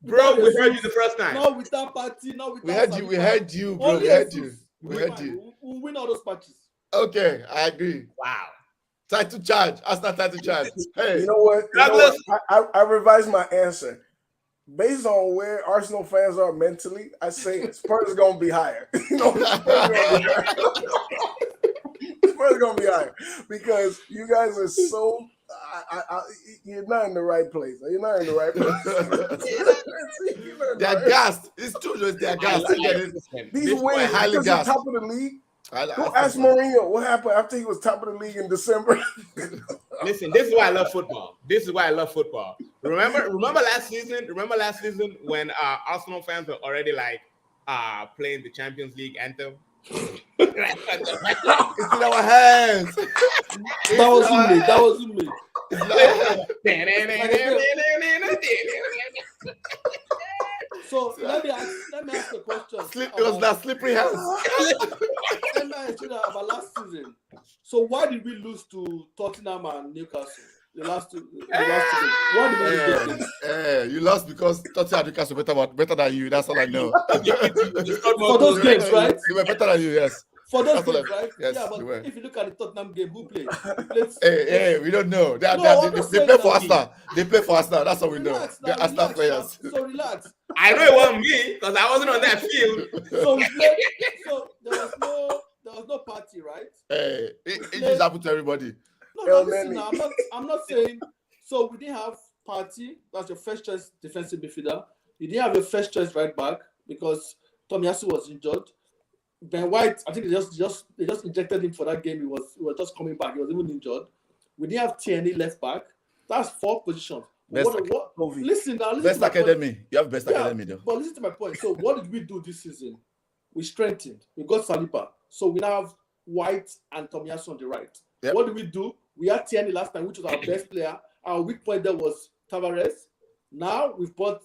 bro, we heard you the first time. Not without party, not without. We heard you, bro. Only We heard Jesus. you. We heard you. We'll win all those matches. Okay, I agree. Wow. Title charge. That's not title charge. Hey, You know what? I revised my answer. Based on where Arsenal fans are mentally, I say Spurs is gonna be higher. Spurs is gonna be higher because you guys are so. You're not in the right place. You're not in the right place. they're gassed. It's true. They're gassed. These wins highly because gassed. he's top of the league. Go ask Mourinho what happened after he was top of the league in December. Listen, this is why I love football. Remember last season when Arsenal fans were already like playing the Champions League anthem. It's in our hands. That wasn't me. So let me ask the question. It was that slippery hands. Let me ask you that about last season. So why did we lose to Tottenham and Newcastle? The last two games. Why did we lose those games? You lost because Tottenham and Newcastle better than you. That's all I know. For those games, right? They were better than you, yes. For those games, right? Yes, yeah, they were. but if you look at the Tottenham game, who played? Played Hey, we don't know. They play for Arsenal. They play for Arsenal. That's all we know. They're Arsenal players. So relax. I know it wasn't me because I wasn't on that field. So we played. So there was no party, right? Hey, it just happened to everybody. No, listen, now, I'm not saying. So we didn't have Party. That's your first choice defensive midfielder. You didn't have your first choice right back because Tomiyasu was injured. Ben White, I think they just injected him for that game. He was just coming back. He was even injured. We didn't have Tierney left back. That's 4 positions. Listen now. Best academy. You have best academy though. But listen to my point. So what did we do this season? We strengthened. We got Saliba. So we now have White and Tomiyasu on the right. Yep. What did we do? We had Tierney last time, which was our best player. Our weak point there was Tavares. Now we've bought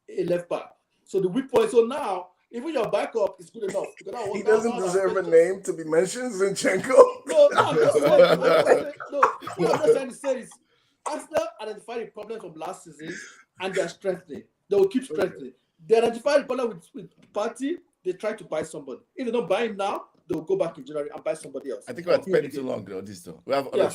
a left back. So the weak point. So now, even your backup is good enough. He doesn't deserve a name to be mentioned, Zinchenko. No, I'm just saying. What I'm just trying to say is Arsenal identified the problem from last season and they're strengthening. They will keep strengthening. They identified the problem with Party. They try to buy somebody. If they don't buy him now, they'll go back in January and buy somebody else. I think we're spending too long on this though. We have Let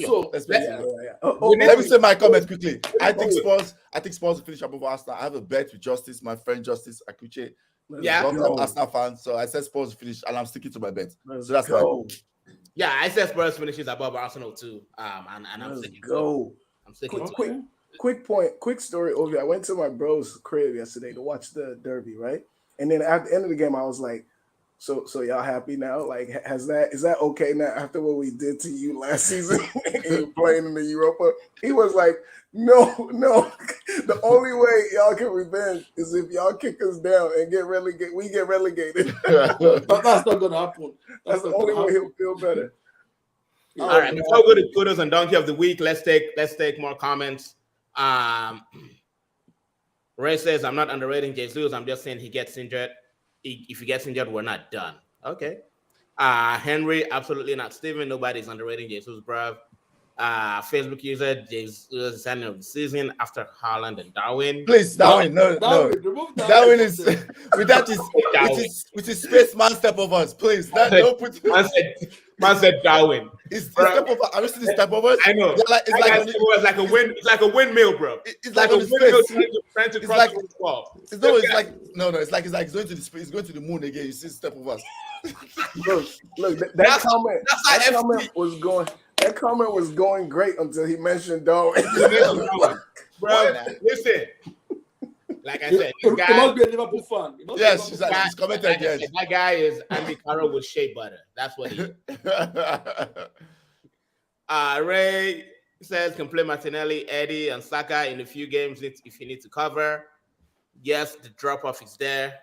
me say my comment quickly. I think Spurs will finish above Arsenal. I have a bet with Justice, my friend Justice Akuche. Yeah. Long-term Arsenal fan. So I said Spurs will finish and I'm sticking to my bet. So that's fine. Yeah, I said Spurs finishes above Arsenal too. And I'm sticking to it. I'm sticking to it. Quick story over. I went to my bro's crib yesterday to watch the derby, right? And then at the end of the game, I was like, so y'all happy now? Like, is that okay now after what we did to you last season and you playing in the Europa? He was like, no. The only way y'all can revenge is if y'all kick us down and we get relegated. But that's not gonna happen. That's the only way he'll feel better. All right, before we go to Kudos and Donkey of the week, let's take more comments. Ray says, I'm not underrating Jesus. I'm just saying he gets injured. If he gets injured, we're not done. Okay. Henry, absolutely not. Steven, nobody's underrating Jesus, bruv. Facebook user, Jesus is the end of the season after Haaland and Darwin. Please, Darwin, no. Darwin is with his spaceman step overs. Please, don't put. Man said Darwin. It's step over. Have you seen the step overs? I know. It's like a windmill, bro. It's like a windmill trying to cross the wall. It's like it's going to the space. It's going to the moon again. You see step overs. Look. That comment was going. That comment was going great until he mentioned Darwin. Bro, listen. Like I said, this guy must be a Liverpool fan. Yes, she's commented again. That guy is Andy Carroll with shea butter. That's what he is. Ray says can play Martinelli, Eddie, and Saka in a few games if you need to cover. Yes, the drop off is there,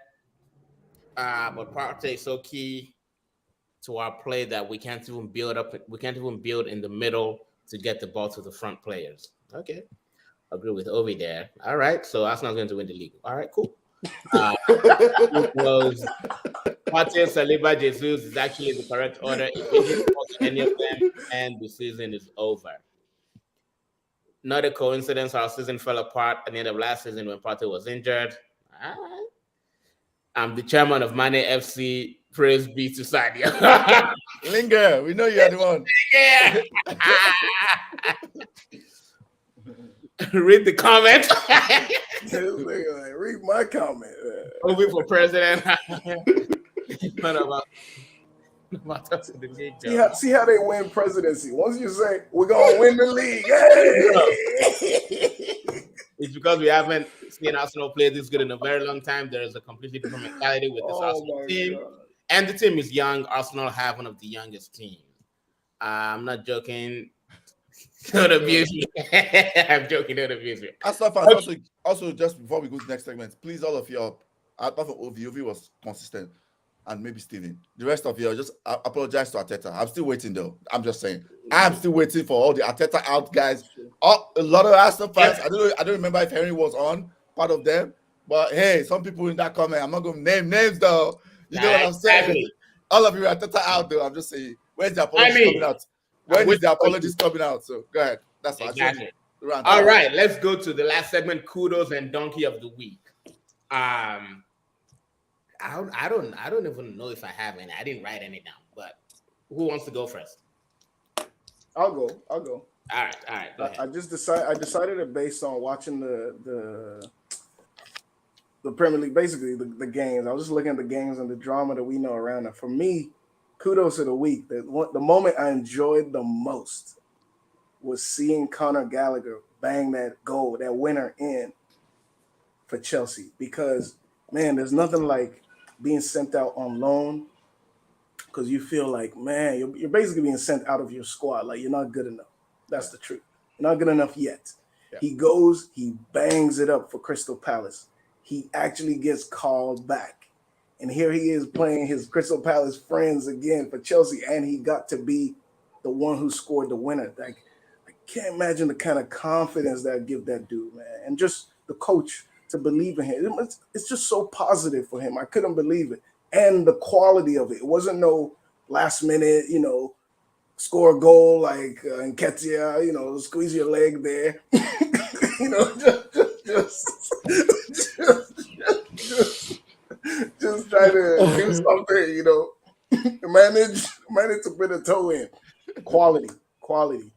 but Partey is so key to our play that we can't even build up. We can't even build in the middle to get the ball to the front players. Okay. Agree with Ovi there. All right. So Arsenal's going to win the league. All right, cool. Partey, Saliba, Jesus is actually the correct order. If we didn't focus any of them, and the season is over. Not a coincidence our season fell apart at the end of last season when Partey was injured. All right. I'm the chairman of Mane FC. Praise be to Sadia. Linger, we know you're the one. Yeah. Read the comment. Read my comment. Moving for president. See how they win presidency. Once you say we're gonna win the league, it's because we haven't seen Arsenal play this good in a very long time. There is a completely different mentality with this Arsenal team. God. And the team is young. Arsenal have one of the youngest teams. I'm not joking. Don't abuse me. I'm joking. Don't abuse me. Also, just before we go to the next segment, please, all of you, apart from Ovi was consistent, and maybe Steven. The rest of you, just apologize to Arteta. I'm still waiting, though. I'm just saying. I'm still waiting for all the Arteta out guys A lot of Arsenal fans. I don't remember if Henry was on part of them, but hey, some people in that comment. I'm not going to name names though. You know what I'm saying? Exactly. All of you are Tata out though. I'm just saying. When's the apologies coming out? I'm When is the waiting for apologies coming out? So go ahead. That's all. exactly. Rant. All right, let's go to the last segment, Kudos and Donkey of the Week. I don't even know if I have any. I didn't write any down, but who wants to go first? I'll go. All right, go ahead. I decided it based on watching the Premier League, basically the games. I was just looking at the games and the drama that we know around it. For me, kudos of the week. The moment I enjoyed the most was seeing Conor Gallagher bang that goal, that winner in for Chelsea. Because, man, there's nothing like being sent out on loan because you feel like, man, you're basically being sent out of your squad. Like, you're not good enough. That's the truth. You're not good enough yet. Yeah. He goes, he bangs it up for Crystal Palace. He actually gets called back. And here he is playing his Crystal Palace friends again for Chelsea, and he got to be the one who scored the winner. Like, I can't imagine the kind of confidence that I'd give that dude, man. And just the coach to believe in him. It's just so positive for him. I couldn't believe it. And the quality of it. It wasn't no last minute, score a goal like Nketiah, squeeze your leg there. Just try to do something, manage to put a toe in. Quality.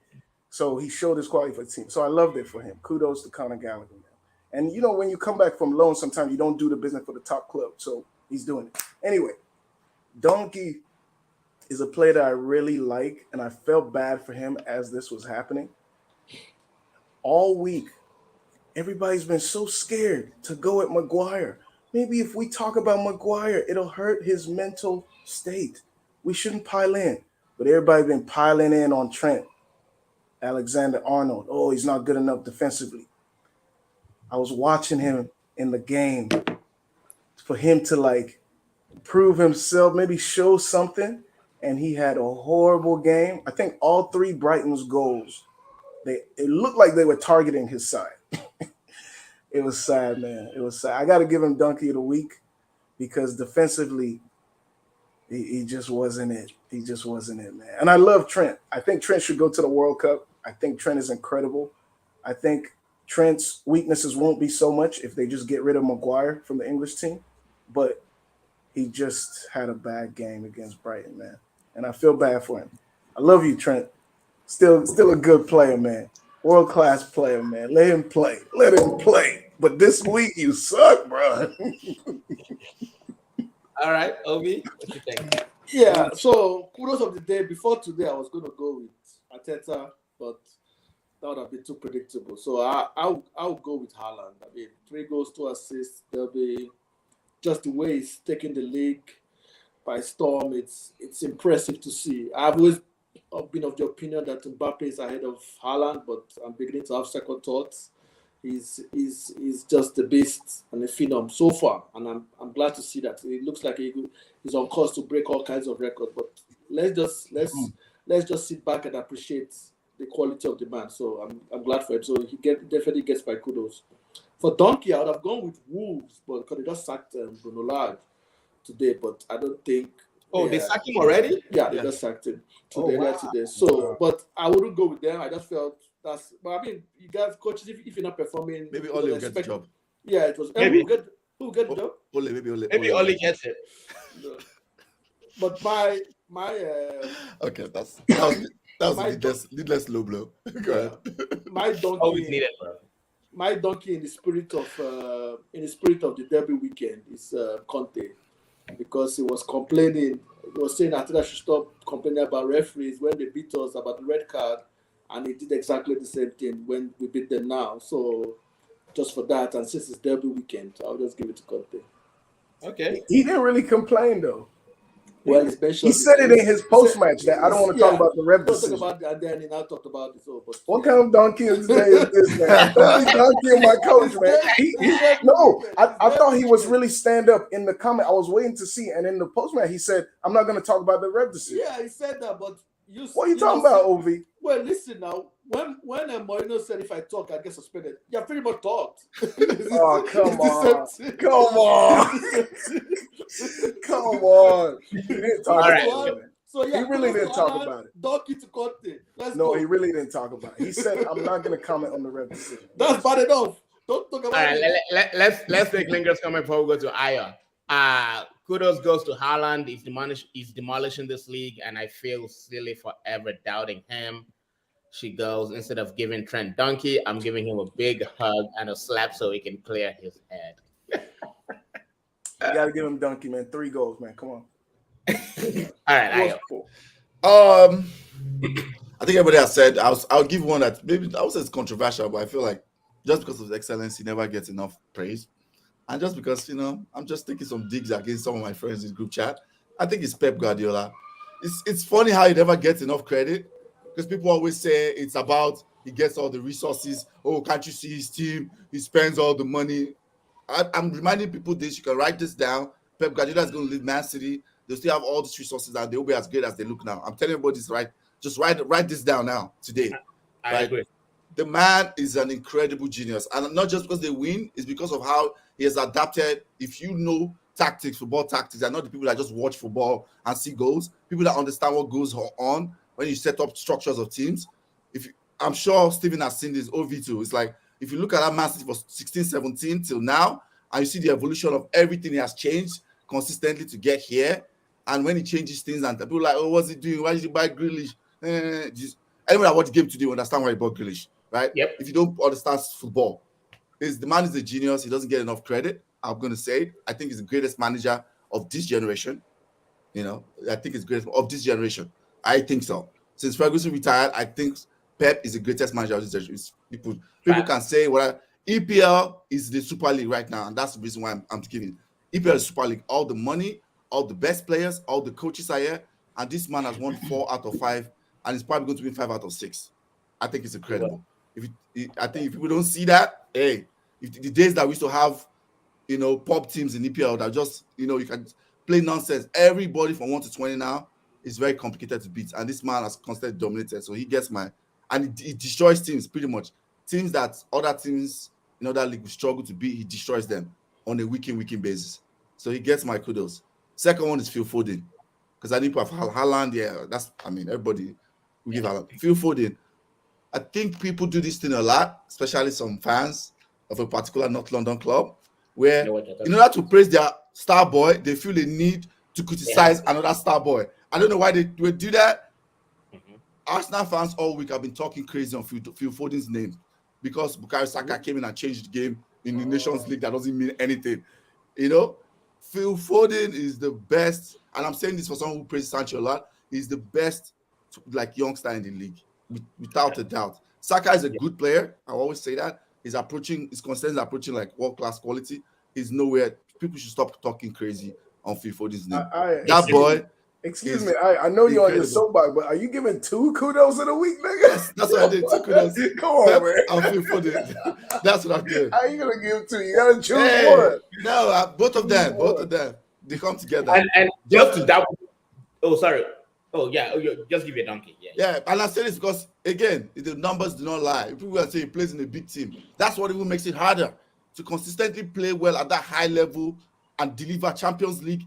So he showed his quality for the team. So I loved it for him. Kudos to Conor Gallagher, man. And when you come back from loan, sometimes you don't do the business for the top club. So he's doing it. Anyway, Donkey is a player that I really like, and I felt bad for him as this was happening. All week, everybody's been so scared to go at Maguire. Maybe if we talk about Maguire, it'll hurt his mental state. We shouldn't pile in. But everybody's been piling in on Trent Alexander-Arnold. Oh, he's not good enough defensively. I was watching him in the game for him to prove himself, maybe show something, and he had a horrible game. I think all three Brighton's goals, it looked like they were targeting his side. It was sad, man. It was sad. I got to give him Donkey of the Week because defensively, he just wasn't it. He just wasn't it, man. And I love Trent. I think Trent should go to the World Cup. I think Trent is incredible. I think Trent's weaknesses won't be so much if they just get rid of Maguire from the English team. But he just had a bad game against Brighton, man. And I feel bad for him. I love you, Trent. Still a good player, man. World-class player, man. Let him play. But this week, you suck, bro. All right, Obi, what you think? Yeah, so kudos of the day. Before today, I was going to go with Arteta, but that would have been too predictable. So I'll go with Haaland. I mean, 3 goals, 2 assists. They'll be just the way he's taking the league by storm. It's impressive to see. I've always been of the opinion that Mbappe is ahead of Haaland, but I'm beginning to have second thoughts. He's just the beast and the phenom so far, and I'm glad to see that. It looks like he's on course to break all kinds of records. But let's just sit back and appreciate the quality of the man. So I'm glad for him. So he definitely gets my kudos. For Donkey, I would have gone with Wolves, but because they just sacked Bruno Lage today, but I don't think. Oh, they sacked him already? Yeah, they just sacked him today. So, but I wouldn't go with them. I just felt that's. But I mean, you guys, coaches, if you're not performing, maybe Ole will get the job. Yeah, it was. Maybe who get the job? Maybe Ole gets it. But my okay, that was needless low blow. Go ahead. My Donkey always needed, bro. My Donkey in the spirit of the derby weekend is Conte, because he was complaining. He was saying that I should stop complaining about referees when they beat us about the red card, and he did exactly the same thing when we beat them now. So just for that, and since it's derby weekend, I'll just give it to Conte. Okay. He didn't really complain though. Well, he said it in his post-match that I don't want to talk about the ref decision. Talk about that, and then he now talked about it. So, but what kind of donkey is this, man? Don't be donkey my coach, man. I thought he was really stand up in the comment. I was waiting to see, and in the post-match, he said, "I'm not going to talk about the ref decision." Yeah, he said that, but what are you talking about, Ovi? Well, listen now. When Mourinho said if I talk, I get suspended. Yeah, pretty much talked. Oh, come on. Come on. Come on. He didn't talk All about right. it, man. So yeah, He really kudos didn't to talk Haaland, about it. Donkey to Conte. Let's No, go. he really didn't talk about it. He said, I'm not going to comment on the ref decision. That's bad enough. Don't talk All about right, it. let's take Lingers comment before we go to Aya. Kudos goes to Haaland. He's demolishing this league, and I feel silly for ever doubting him. She goes, instead of giving Trent Donkey, I'm giving him a big hug and a slap so he can clear his head. You got to give him Donkey, man. 3 goals, man. Come on. All right, Aya. I think everybody has said. I'll give one that maybe I would say it's controversial, but I feel like just because of his excellence, he never gets enough praise, and just because I'm just taking some digs against some of my friends in group chat. I think it's Pep Guardiola. It's funny how he never gets enough credit because people always say it's about he gets all the resources. Oh, can't you see his team? He spends all the money. I'm reminding people this. You can write this down. Pep Guardiola is going to leave Man City. They'll still have all these resources and they'll be as great as they look now. I'm telling everybody this right. Just write this down now, today. I agree. The man is an incredible genius. And not just because they win, it's because of how he has adapted. If you know tactics, football tactics, and not the people that just watch football and see goals, people that understand what goes on when you set up structures of teams. I'm sure Steven has seen this OV2. It's like, if you look at that Man City for 16, 17 till now, and you see the evolution of everything he has changed consistently to get here, and when he changes things, and people are like, oh, what's he doing? Why did you buy Grealish? Anyone that watch the game today will understand why he bought Grealish, right? Yep. If you don't understand football, the man is a genius. He doesn't get enough credit. I'm going to say it. I think he's the greatest manager of this generation. I think he's greatest of this generation. I think so. Since Ferguson retired, I think Pep is the greatest manager of this generation. People can say what EPL is the Super League right now, and that's the reason why I'm giving EPL is Super League. All the money, all the best players, all the coaches are here, and this man has won 4 out of 5, and he's probably going to win 5 out of 6. I think it's incredible. I think if people don't see that, if the days that we used to have, pop teams in EPL that just, you can play nonsense. Everybody from 1 to 20 now is very complicated to beat, and this man has constantly dominated. So he gets and he destroys teams pretty much. Teams that other teams in other league will struggle to beat, he destroys them on a week-in basis. So he gets my kudos. Second one is Phil Foden, because I think of Haaland. Yeah, everybody will give Haaland. Phil Foden. I think people do this thing a lot, especially some fans of a particular North London club, where in order to praise their star boy, they feel the need to criticize another star boy. I don't know why they do that. Mm-hmm. Arsenal fans all week have been talking crazy on Phil Foden's name because Bukayo Saka came in and changed the game in the Nations League. That doesn't mean anything. Phil Foden is the best, and I'm saying this for someone who praises Sancho a lot. He's the best, youngster in the league, without a doubt. Saka is a good player. I always say that. His consistently approaching like world-class quality. He's nowhere. People should stop talking crazy on Phil Foden's name. That boy. Excuse me, I know you're on your soapbox, but are you giving 2 kudos in a week, nigga? That's what I did. 2 kudos. Come on, man. I'll Phil Foden. That's what I did. How you gonna give 2? You gotta choose one. No, both of them. They come together. And just to that. Oh, sorry. Oh, yeah. Just give you a donkey. Yeah. And I say this because, again, the numbers do not lie. People will say he plays in a big team. That's what even makes it harder to consistently play well at that high level and deliver Champions League.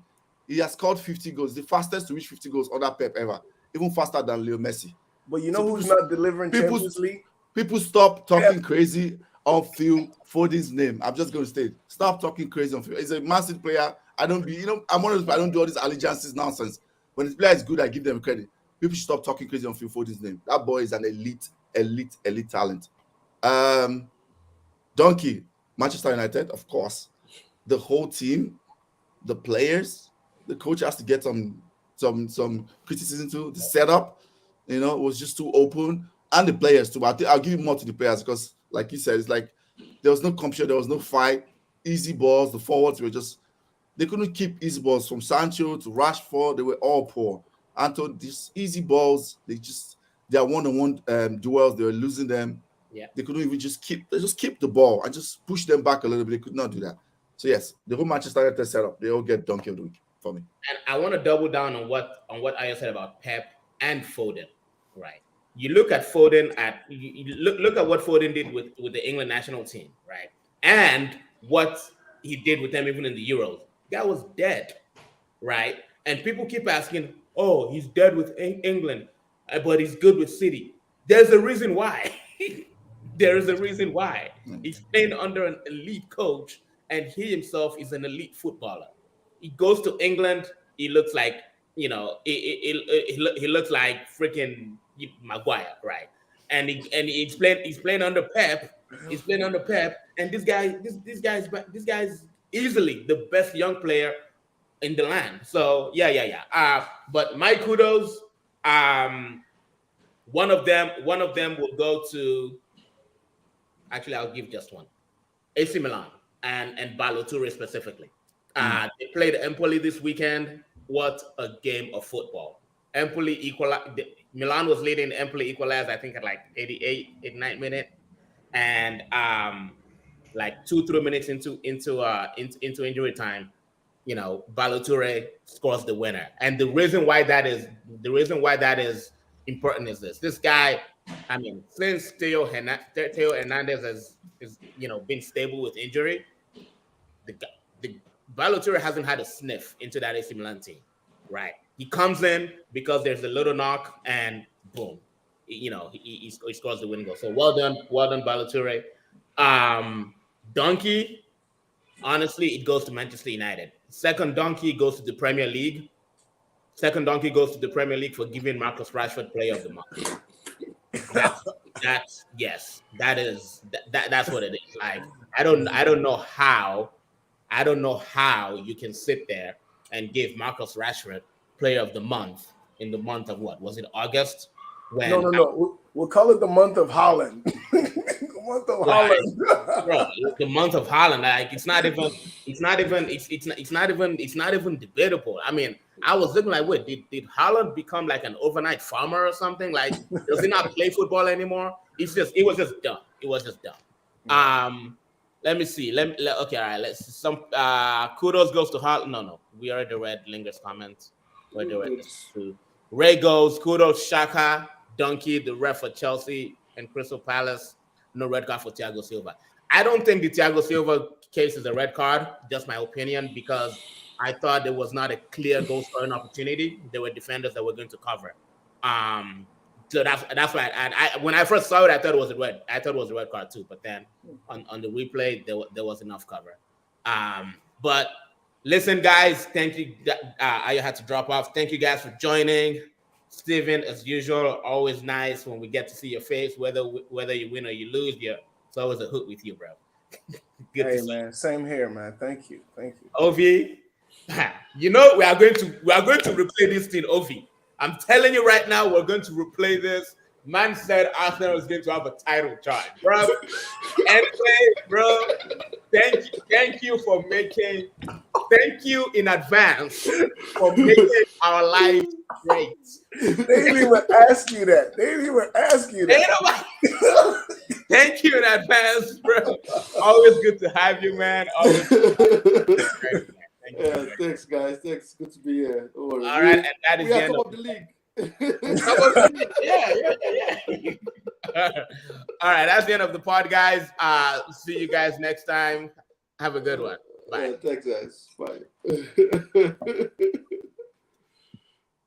He has scored 50 goals, the fastest to reach 50 goals under Pep ever, even faster than Leo Messi. But who's not delivering Champions League? People stop talking crazy on Phil Foden's name. I'm just going to state, stop talking crazy on Phil. He's a massive player. I'm one of those, I don't do all these allegiances nonsense. When his player is good, I give them credit. People should stop talking crazy on Phil Foden's name. That boy is an elite talent. Donkey, Manchester United, of course. The whole team, the players, the coach has to get some criticism too. The setup, was just too open, and the players too. But I'll give you more to the players because, like you said, it's like there was no competition, there was no fight. Easy balls. The forwards were they couldn't keep easy balls from Sancho to Rashford. They were all poor. And so these easy balls, their one-on-one duels, they were losing them. Yeah, they couldn't even keep the ball and just push them back a little bit. They could not do that. So yes, the whole Manchester United setup, they all get donkey of the week for me. And I want to double down on what Aya said about Pep and Foden, right? You look at Foden you look at what Foden did with the England national team, right? And what he did with them even in the Euros. That was dead, right? And people keep asking, "Oh, he's dead with England, but he's good with City." There's a reason why. There is a reason why. He's playing under an elite coach, and he himself is an elite footballer. He goes to England, he looks like, he looks like freaking Maguire, right? And he's playing under Pep. He's playing under Pep, and this guy's easily the best young player in the land. So yeah. But my kudos, one of them will go to. Actually, I'll give just one. AC Milan and Balotelli specifically. They played Empoli this weekend. What a game of football! Empoli equalized. Milan was leading. Empoli equalized, I think, at like 89 minute, and like 2-3 minutes into injury time, Balotelli scores the winner. And the reason why that is important is this: this guy. I mean, since Theo Hernandez has been stable with injury, the Balotelli hasn't had a sniff into that AC Milan team, right? He comes in because there's a little knock, and boom, he scores the winning goal. So well done, Balotelli. Donkey, honestly, it goes to Manchester United. Second Donkey goes to the Premier League. Second Donkey goes to the Premier League for giving Marcus Rashford Player of the Month. That's what it is. Like I don't know how you can sit there and give Marcus Rashford Player of the Month in the month of what was it, August? No. We'll call it the month of Holland. The month of Holland. Bro, the month of Holland. Like it's not even debatable. I mean, I was looking like, wait, did Holland become like an overnight farmer or something? Like, does he not play football anymore? It was just done. It was just done. Let me see. Okay, all right. Let's some kudos goes to Holland. No. We already read Linger's comments. Ray goes, kudos Shaka, Donkey, the ref for Chelsea and Crystal Palace. No red card for Thiago Silva. I don't think the Thiago Silva case is a red card, just my opinion, because I thought there was not a clear goal scoring opportunity. There were defenders that were going to cover. So that's why I when I first saw it, I thought it was a red card too. But then on the replay, there was enough cover. But listen, guys, thank you. I had to drop off. Thank you guys for joining. Steven, as usual, always nice when we get to see your face, whether you win or you lose. It's always a hoot with you, bro. Good hey, man. Same here, man. Thank you. Ovi, we are going to replay this thing, Ovi. I'm telling you right now, we're going to replay this. Man said Arsenal is going to have a title charge, bro. Anyway, bro, thank you for making. Thank you in advance for making our life great. They didn't even ask you that. Thank you in advance, bro. Always good to have you, man. Always thanks, guys. Thanks. Good to be here. All right, and that is the end of the league. Yeah. All right, that's the end of the pod, guys. See you guys next time. Have a good one. Bye. Thanks, guys. Bye.